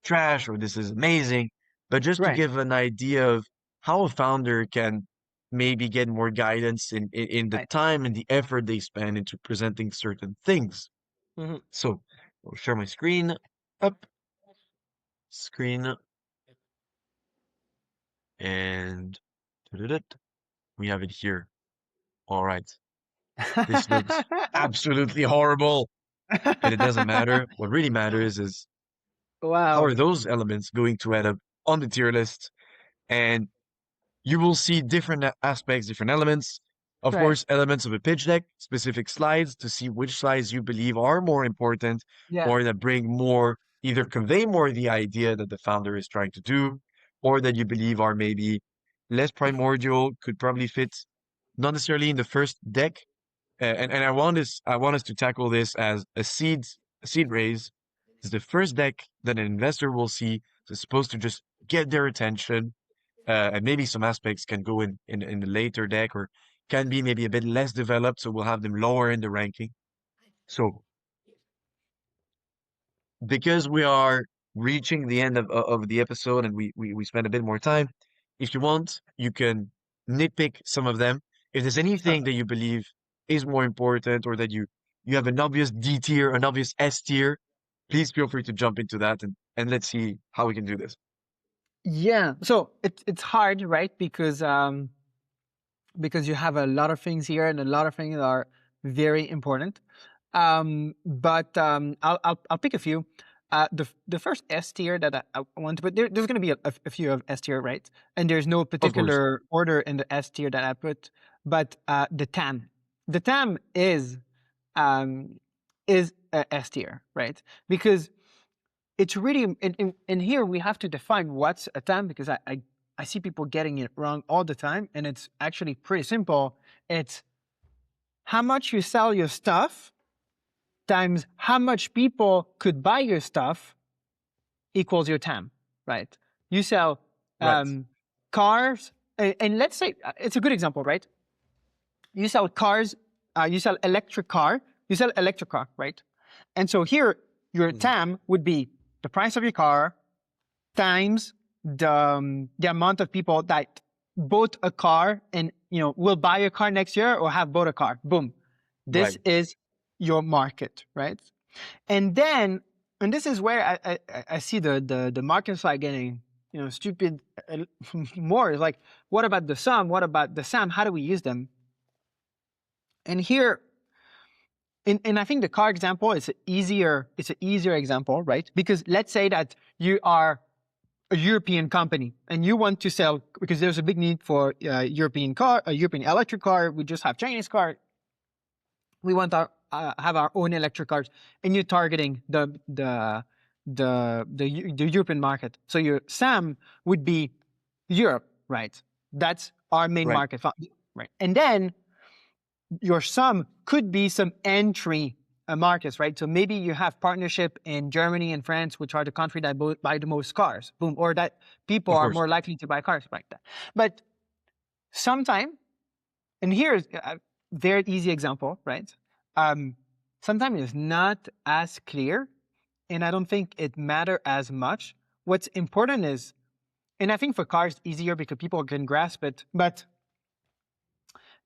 trash or this is amazing, but just to Right. give an idea of how a founder can maybe get more guidance in the Right. time and the effort they spend into presenting certain things. Mhm. So I'll share my screen up, screen, and we have it here. All right. This looks absolutely horrible, but it doesn't matter. What really matters is how Wow. are those elements going to add up on the tier list? And you will see different aspects, different elements. Of Right. course, elements of a pitch deck, specific slides to see which slides you believe are more important Yeah. or that bring more, either convey more the idea that the founder is trying to do, or that you believe are maybe less primordial, could probably fit not necessarily in the first deck. And I want us to tackle this as a seed raise. It's the first deck that an investor will see. So it's supposed to just get their attention, and maybe some aspects can go in the later deck or can be maybe a bit less developed, so we'll have them lower in the ranking. So because we are reaching the end of the episode and we spend a bit more time, if you want, you can nitpick some of them. If there's anything that you believe is more important or that you have an obvious D tier, an obvious S tier, please feel free to jump into that and let's see how we can do this. Yeah. So it's hard, right? Because you have a lot of things here and a lot of things are very important. But I'll pick a few. The first S tier that I want to put there's going to be a few of S tier, right? And there's no Of course. particular order in the S tier that I put, but the TAM um, is a S tier, right? Because it's really in here we have to define what's a TAM because I see people getting it wrong all the time, and it's actually pretty simple. It's how much you sell your stuff times how much people could buy your stuff equals your TAM, right? You sell Right. cars, and let's say it's a good example, right? You sell cars, you sell electric car, right? And so here, your Mhm. TAM would be the price of your car times the amount of people that bought a car and will buy a car next year or have bought a car. Boom, this Right. is your market, right? And then, and this is where I see the market side getting stupid more. It's like, what about the sum? What about the SAM? How do we use them? And here, and I think the car example is it's an easier example, right? Because let's say that you are a European company and you want to sell because there's a big need for a European electric car. We just have Chinese car. We want our have our own electric cars, and you're targeting the European market. So your SAM would be Europe, right? That's our main Right. market, right? And then your sum could be some entry markets, right? So maybe you have partnership in Germany and France, which are the country that buy the most cars, boom, or that people Of are course. more likely to buy cars like that. But sometime, and here's a very easy example, right? Sometimes it's not as clear, and I don't think it matter as much. What's important is, and I think for cars it's easier because people can grasp it. But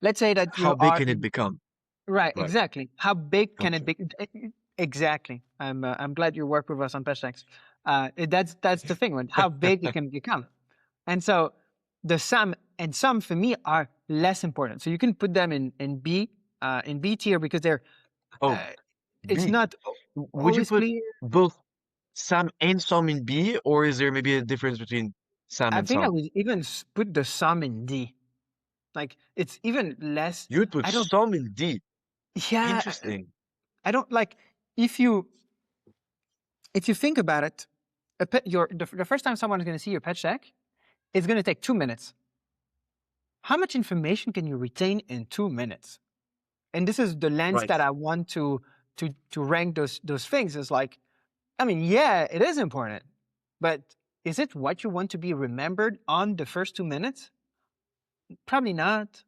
let's say that How you big are can it become? right, Right. exactly. How big can it Gotcha. be? Exactly. I'm glad you work with us on PitchDecks. That's the thing, right? How big it can become. And so the sum and sum for me are less important. So you can put them in B tier because they're Oh, uh, it's B. not Would you always put clear. both Sam and Som in B, or is there maybe a difference between Sam I and think I Som? would even put the sum in D. Like it's even less. You would put I don't. Som in D. Yeah, Interesting. I don't like if you if you think about it, the first time someone is going to see your pitch deck, it's going to take 2 minutes. How much information can you retain in 2 minutes? And this is the lens Right. that I want to rank those things. Is like, I mean, yeah, it is important, but is it what you want to be remembered on the first 2 minutes? Probably not.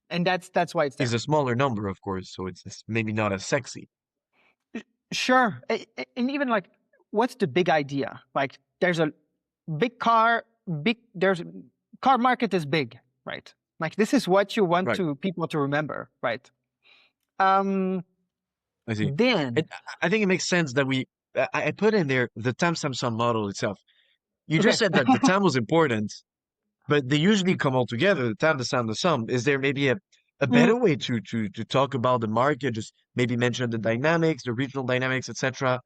And that's why it's It's there. a smaller number, of course, so it's maybe not as sexy. Sure. And even like, what's the big idea? Like, there's a big car, there's car market is big, right? Like, this is what you want Right. people to remember, right? I see. Then, I think it makes sense that I put in there the TAM Samsung model itself. You just okay. said that the TAM was important, but they usually come all together, the TAM, the SAM, the sum. Is there maybe a Mm, better way to talk about the market? Just maybe mention the dynamics, the regional dynamics, etc.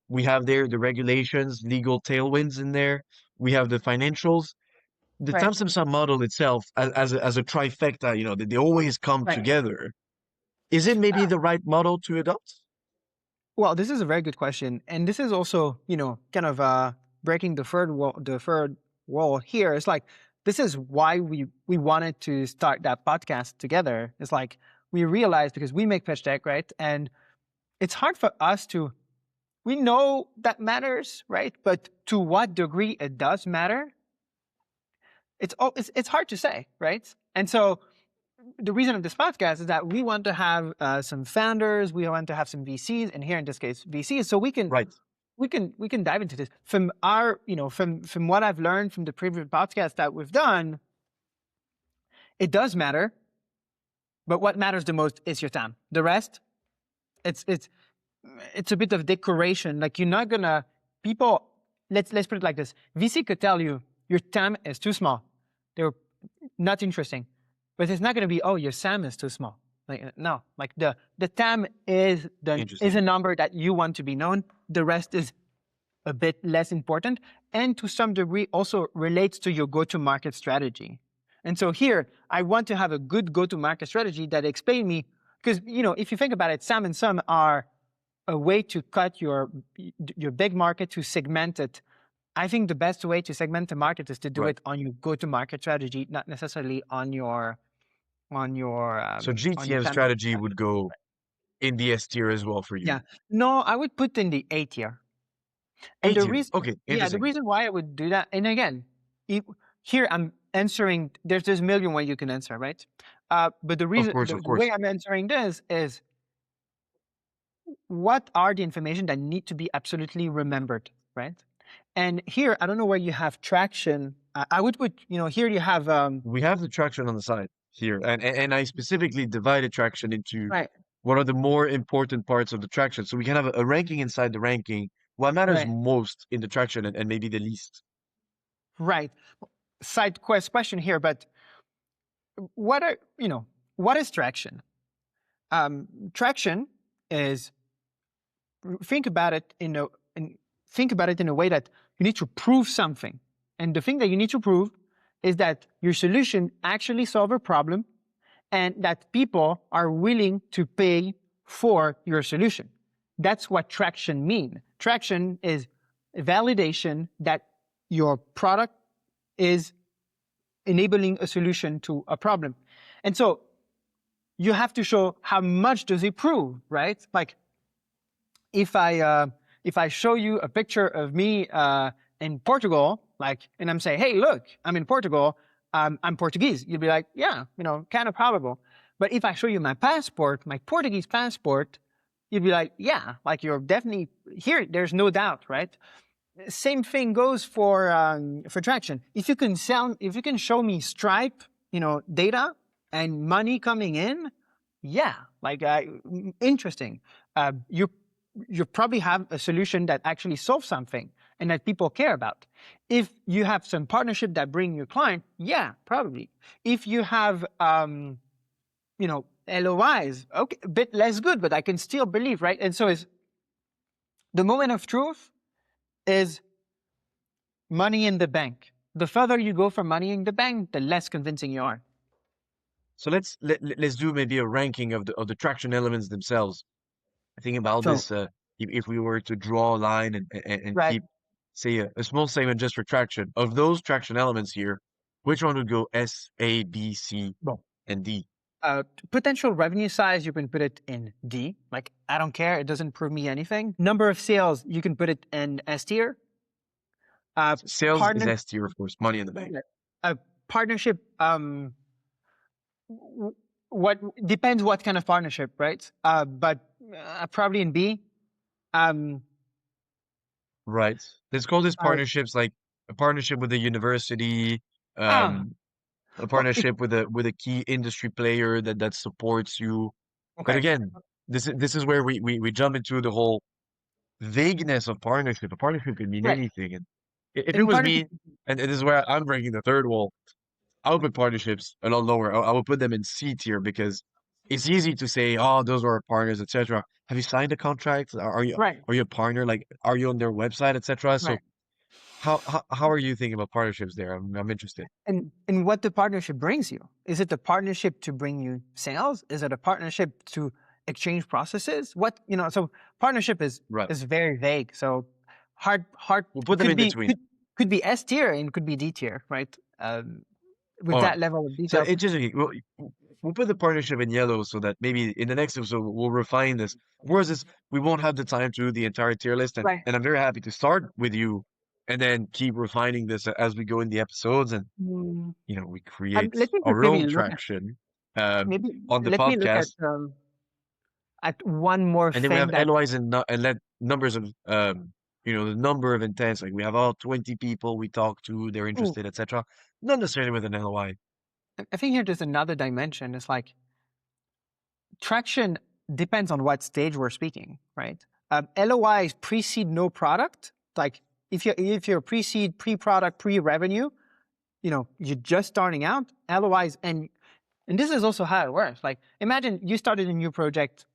We have there the regulations, legal tailwinds in there. We have the financials. The right, TAM Samsung model itself as a trifecta, they always come right. together. Is it maybe the right model to adopt? Well, this is a very good question, and this is also, kind of breaking the third wall here. It's like, this is why we wanted to start that podcast together. It's like, we realized, because we make pitch deck, right, and it's hard for us to. We know that matters, right? But to what degree it does matter, it's hard to say, right? And so the reason of this podcast is that we want to have some founders, we want to have some VCs, and here in this case VCs, so we can Right. dive into this from our, from what I've learned from the previous podcasts that we've done. It does matter, but what matters the most is your time. The rest, it's a bit of decoration. Like, you're not gonna people. Let's put it like this: VC could tell you your TAM is too small. They're not interesting, but it's not gonna be, oh, your SAM is too small. Like, no, like the TAM is Interesting. a number that you want to be known. The rest is a bit less important, and to some degree also relates to your go-to-market strategy. And so here, I want to have a good go-to-market strategy that explain me, because if you think about it, SAM and SUM are a way to cut your big market, to segment it. I think the best way to segment the market is to do Right. it on your go-to-market strategy, not necessarily on your So on your GTM SAM. strategy would go in the S tier as well for you. Yeah, no, I would put in the A tier. A And the tier. reason, Okay, yeah, the interesting. reason why I would do that, and again, here I'm answering. There's a million ways you can answer, right? But the Of reason, course, the of way course. I'm answering this is, what are the information that need to be absolutely remembered, right? And here, I don't know where you have traction. I would put, here you have, We have the traction on the side here, and I specifically divided traction into right, what are the more important parts of the traction. So we can have a ranking inside the ranking. What matters right, most in the traction and maybe the least. right. Side quest question here, but what are, what is traction? Traction is, think about it in a think about it in a way that you need to prove something, and the thing that you need to prove is that your solution actually solve a problem, and that people are willing to pay for your solution. That's what traction mean. Traction is validation that your product is enabling a solution to a problem, and so you have to show how much does it prove, right? Like, if I show you a picture of me in Portugal, like, and I'm saying, hey, look, I'm in Portugal, I'm Portuguese, you'd be like, yeah, kind of probable. But if I show you my passport, my Portuguese passport, you'd be like, yeah, like, you're definitely here. There's no doubt, right? Same thing goes for traction. If you can show me Stripe, data and money coming in, yeah, like, interesting. You probably have a solution that actually solves something and that people care about. If you have some partnership that bring you client, yeah, probably. If you have LOIs, okay, a bit less good, but I can still believe, right? And so is the moment of truth is money in the bank. The further you go from money in the bank, the less convincing you are. So let's do maybe a ranking of the traction elements themselves. I think about So this. if we were to draw a line and Right. keep, say, a small segment just for traction, of those traction elements here, which one would go S, A, B, C, Well, and D? potential revenue size, you can put it in D. Like, I don't care. It doesn't prove me anything. Number of sales, you can put it in S tier. Sales is Partner, S tier, of course, money in the bank. partnership, what depends what kind of partnership, right? But probably in B. Um, Right. Let's call this uh, partnerships like a partnership with a university, ah, um, a well, it, partnership with a key industry player that supports you. But okay, again, this is where we jump into the whole vagueness of partnership. A partnership can mean right. anything. And if it In was partnership, me, and this is where I'm breaking the third wall, I would put partnerships a lot lower. I would put them in C tier because it's easy to say, oh, those are our partners, etc. Have you signed a contract? right, Are you a partner? Like, are you on their website, etc.? So right. how are you thinking about partnerships there? I'm interested. And what the partnership brings you. Is it a partnership to bring you sales? Is it a partnership to exchange processes? What, so partnership Right. is very vague. So hard We'll put them could in be between. could be S tier and could be D tier, right? With All right. that level of So details. interesting. We'll put the partnership in yellow so that maybe in the next episode we'll refine this. Whereas this, we won't have the time to do the entire tier list, and Right. I'm very happy to start with you, and then keep refining this as we go in the episodes, and Mm, we create let me just our maybe own look at traction maybe on the let me look podcast, at one more and then we thing have that LOIs and let numbers of the number of intents. Like we have all 20 people we talk to, they're ooh, interested, etc. Not necessarily with an LOI. I think here there's another dimension. It's like traction depends on what stage we're speaking, right? LOIs precede no product. Like if you're pre-seed, pre-product, pre-revenue, you're just starting out. LOIs and this is also how it works. Like imagine you started a new project,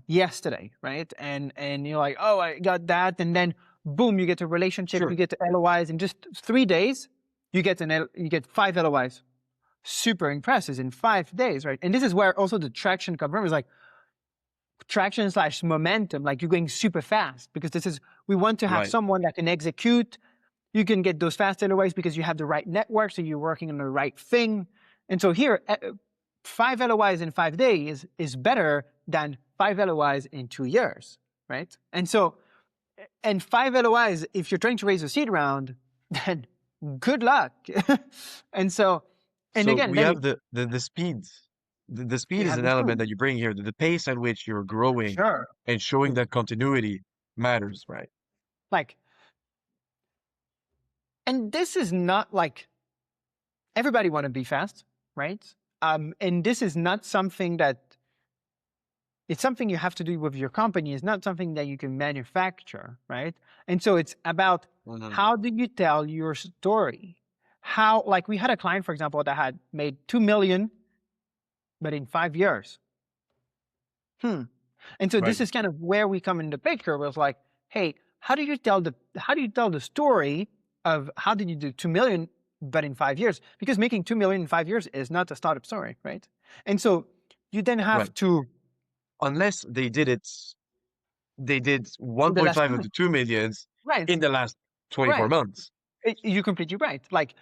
yesterday, right? And you're like, oh, I got that, and then boom, you get a relationship, you Sure. get to LOIs in just 3 days. You get 5 LOIs. Super impressive in 5 days, right? And this is where also the traction comes from. Is like traction slash momentum, like you're going super fast because we want to have Right. someone that can execute. You can get those fast LOIs because you have the right network, so you're working on the right thing. And so here, 5 LOIs in 5 days is better than 5 LOIs in 2 years, right? And 5 LOIs, if you're trying to raise a seed round, then good luck. and so, and So again, we then have the speeds. The you speed is have an the element speed. that you bring here. The pace at which you're growing Sure. and showing that continuity matters, right? Like, and this is not like everybody want to be fast, right? And this is not something that it's something you have to do with your company. It's not something that you can manufacture, right? And so it's about Mhm. how do you tell your story? How, like we had a client, for example, that had made 2 million, but in 5 years. And so Right. this is kind of where we come in the picture. Where it's like, hey, how do you tell the story of how did you do 2 million, but in 5 years? Because making 2 million in 5 years is not a startup story, right? And so you then Right. have to, Unless they did in the last 1.5 of 2 the 2 millions right, in the last 24 right. months. You're completely right. Like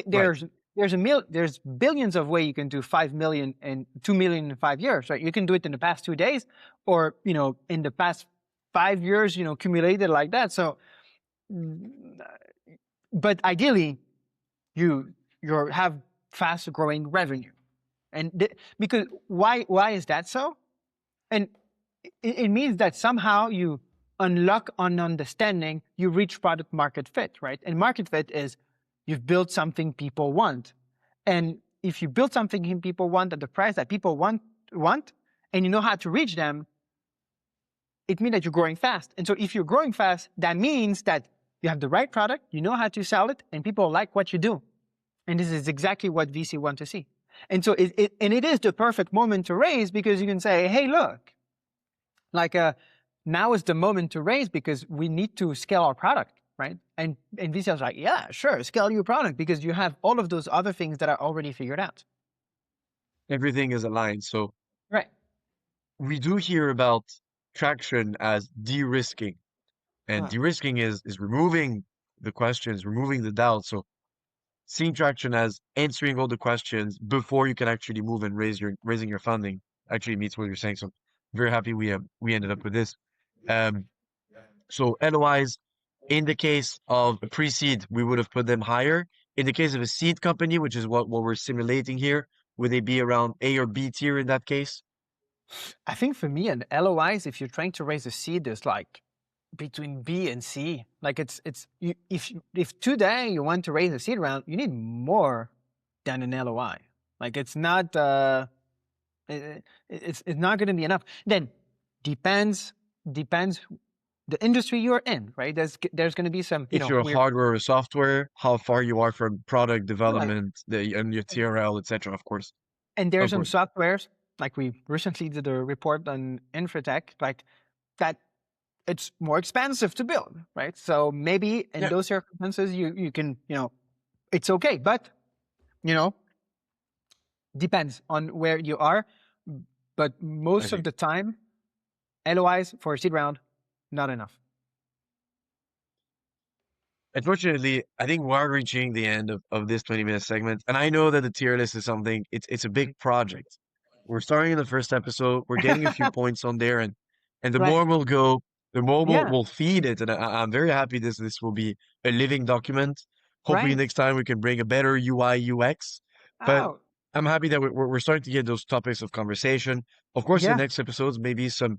Right. there's billions of ways you can do 5 million and 2 million in 5 years, right? You can do it in the past 2 days, or in the past 5 years, accumulated like that. So, but ideally, you have fast growing revenue, and because why is that so? And it means that somehow you unlock an understanding, you reach product market fit, right? And market fit is you've built something people want. And if you build something people want at the price that people want, and you know how to reach them, it means that you're growing fast. And so if you're growing fast, that means that you have the right product, you know how to sell it, and people like what you do. And this is exactly what VC want to see. And so it is the perfect moment to raise because you can say, hey, look, like now is the moment to raise because we need to scale our product, right? And VC was like, yeah, sure, scale your product because you have all of those other things that are already figured out. Everything is aligned. So Right. we do hear about traction as de-risking. And Right. de-risking is removing the questions, removing the doubt. So seeing traction as answering all the questions before you can actually move and raising your funding actually meets what you're saying. So very happy we ended up with this. Um, so LOIs, in the case of a pre-seed, we would have put them higher. In the case of a seed company, which is what we're simulating here, would they be around A or B tier in that case? I think for me, an LOIs, if you're trying to raise a seed, there's like between B and C. Like if today you want to raise a seed round, you need more than an LOI. Like it's not it's not going to be enough. Then depends the industry you're in, right? There's going to be some, If you're a we're hardware or software, how far you are from product right. development, and your TRL, etc. Of course, And there's of some course. softwares, like we recently did a report on Infratech, like that it's more expensive to build, right? So maybe in Yeah, those circumstances, you can, it's okay, but you know, depends on where you are. But I most of see. the time, LOIs for a seed round, not enough. Unfortunately, I think we are reaching the end of this 20-minute segment. And I know that the tier list is something, it's a big project. We're starting in the first episode. We're getting a few points on there, and the Right. more we'll go, the more Yeah. we'll feed it. And I'm very happy this will be a living document. Hopefully Right. next time we can bring a better UI UX. But Oh, I'm happy that we're starting to get those topics of conversation. Of course, in yeah. the next episodes, maybe so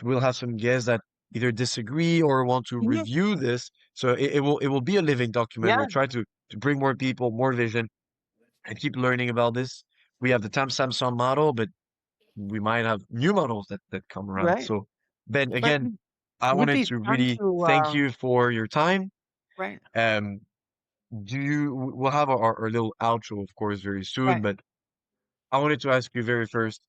we'll have some guests that either disagree or want to Mhm. review this, so it will be a living document. We'll Yeah. try to bring more people, more vision, and keep learning about this. We have the Tam Samsung model, but we might have new models that come around. Right. So Ben, But again, it I would wanted be to fun really to, thank you for your time. right. Um, we'll have our little outro, of course, very soon, Right. but I wanted to ask you very first,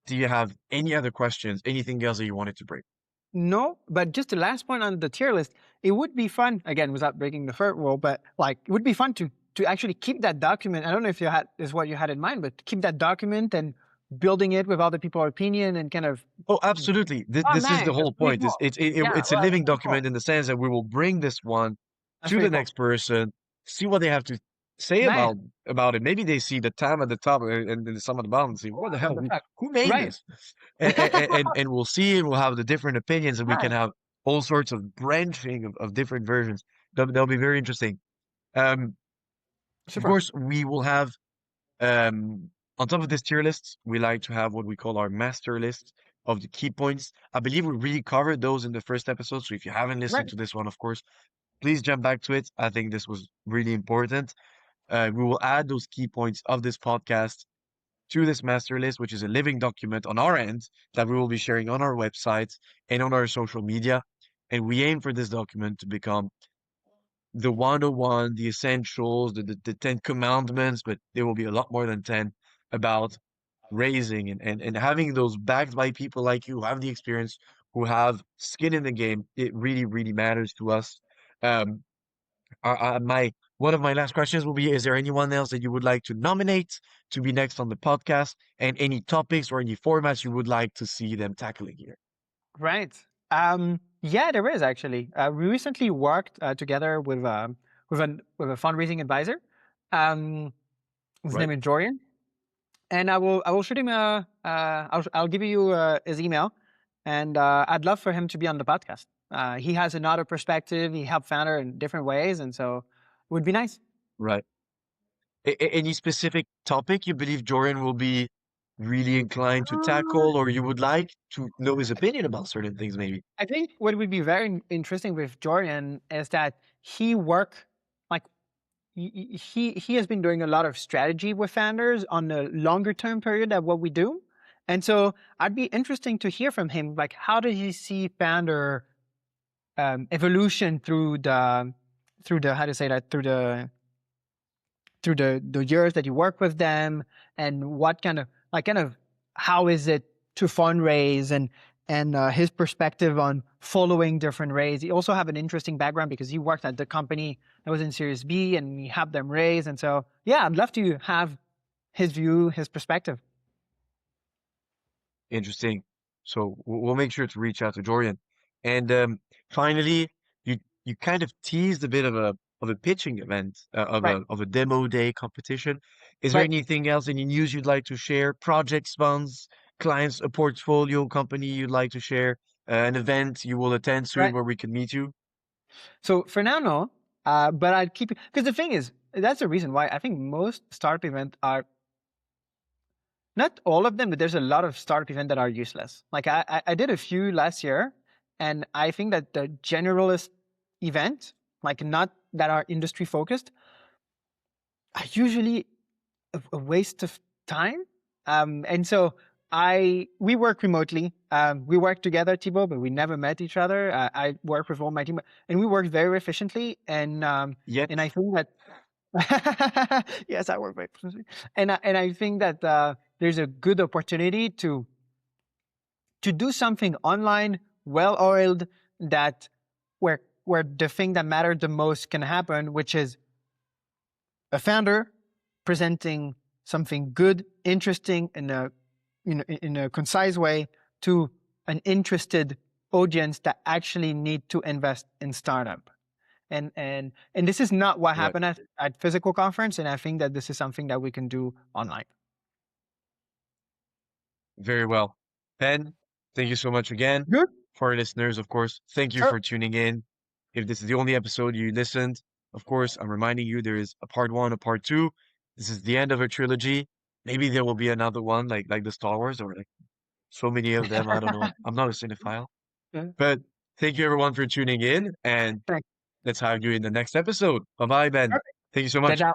do you have any other questions, anything else that you wanted to bring? No, but just the last point on the tier list, it would be fun again without breaking the third rule, but like it would be fun to actually keep that document. I don't know if you had is what you had in mind, but keep that document and building it with other people's opinion and kind of. Oh, absolutely. Oh, This is nice. the That's whole pretty point. cool. Yeah, It's a well, that's living pretty document cool. in the sense that we will bring this one That's to the pretty cool. next person, see what they have to say Nice. about it. Maybe they see the time at the top and the sum at the bottom and say, "What the hell? What the fuck? Who made Right. this?" And we'll see and we'll have the different opinions and we can Right. have all sorts of branching of different versions. That'll be very interesting. Um, of Super. course, we will have on top of this tier list, we like to have what we call our master list of the key points. I believe we really covered those in the first episode. So if you haven't listened Right. to this one, of course, please jump back to it. I think this was really important. We will add those key points of this podcast to this master list, which is a living document on our end that we will be sharing on our website and on our social media. And we aim for this document to become the 101, the essentials, the 10 commandments, but there will be a lot more than 10 about raising and having those backed by people like you who have the experience, who have skin in the game. It really, really matters to us. Um, my one of my last questions will be: is there anyone else that you would like to nominate to be next on the podcast, and any topics or any formats you would like to see them tackling here? Right. Yeah, there is actually. We recently worked together with a fundraising advisor. Um, his Right, name is Jorian, and I will shoot him I'll give you his email, and I'd love for him to be on the podcast. He has another perspective. He helped founder in different ways, and so it would be nice. right. Any specific topic you believe Jordan will be really inclined to tackle, or you would like to know his opinion about certain things, maybe? I think what would be very interesting with Jordan is that he work like he has been doing a lot of strategy with founders on a longer term period than what we do. And so I'd be interesting to hear from him, like how does he see founder evolution through the how to say that through the years that you work with them, and what kind of how is it to fundraise, and his perspective on following different raise. He also have an interesting background because he worked at the company that was in Series B and he helped them raise. And so yeah, I'd love to have his view, his perspective. Interesting. So we'll make sure to reach out to Jordan. And finally, you kind of teased a bit of a pitching event, Right. of a demo day competition. Is there Right. anything else, any news you'd like to share? Projects, funds, clients, a portfolio company you'd like to share, an event you will attend soon Right. where we can meet you? So for now, no. But I'd keep it because the thing is, that's the reason why I think most startup events are not all of them, but there's a lot of startup events that are useless. Like I did a few last year, and I think that the generalist event, like not that are industry focused, are usually a waste of time. And so we work remotely. We work together, Thibaut, but we never met each other. I work with all my team, and we work very efficiently. Yet, And I think that yes, I work very efficiently. And I think that there's a good opportunity to do something online, well oiled, that where the thing that mattered the most can happen, which is a founder presenting something good, interesting in a concise way to an interested audience that actually need to invest in startup. And this is not what right. happened at physical conference, and I think that this is something that we can do online. Very well. Ben, thank you so much again. Good. For our listeners, of course, thank you Sure. for tuning in. If this is the only episode you listened, of course, I'm reminding you there is a part one, a part two. This is the end of a trilogy. Maybe there will be another one like the Star Wars or like so many of them. I don't know. I'm not a cinephile. Yeah. But thank you everyone for tuning in and Thanks. let's have you in the next episode. Bye bye, Ben. Perfect. Thank you so Ciao, much. ciao.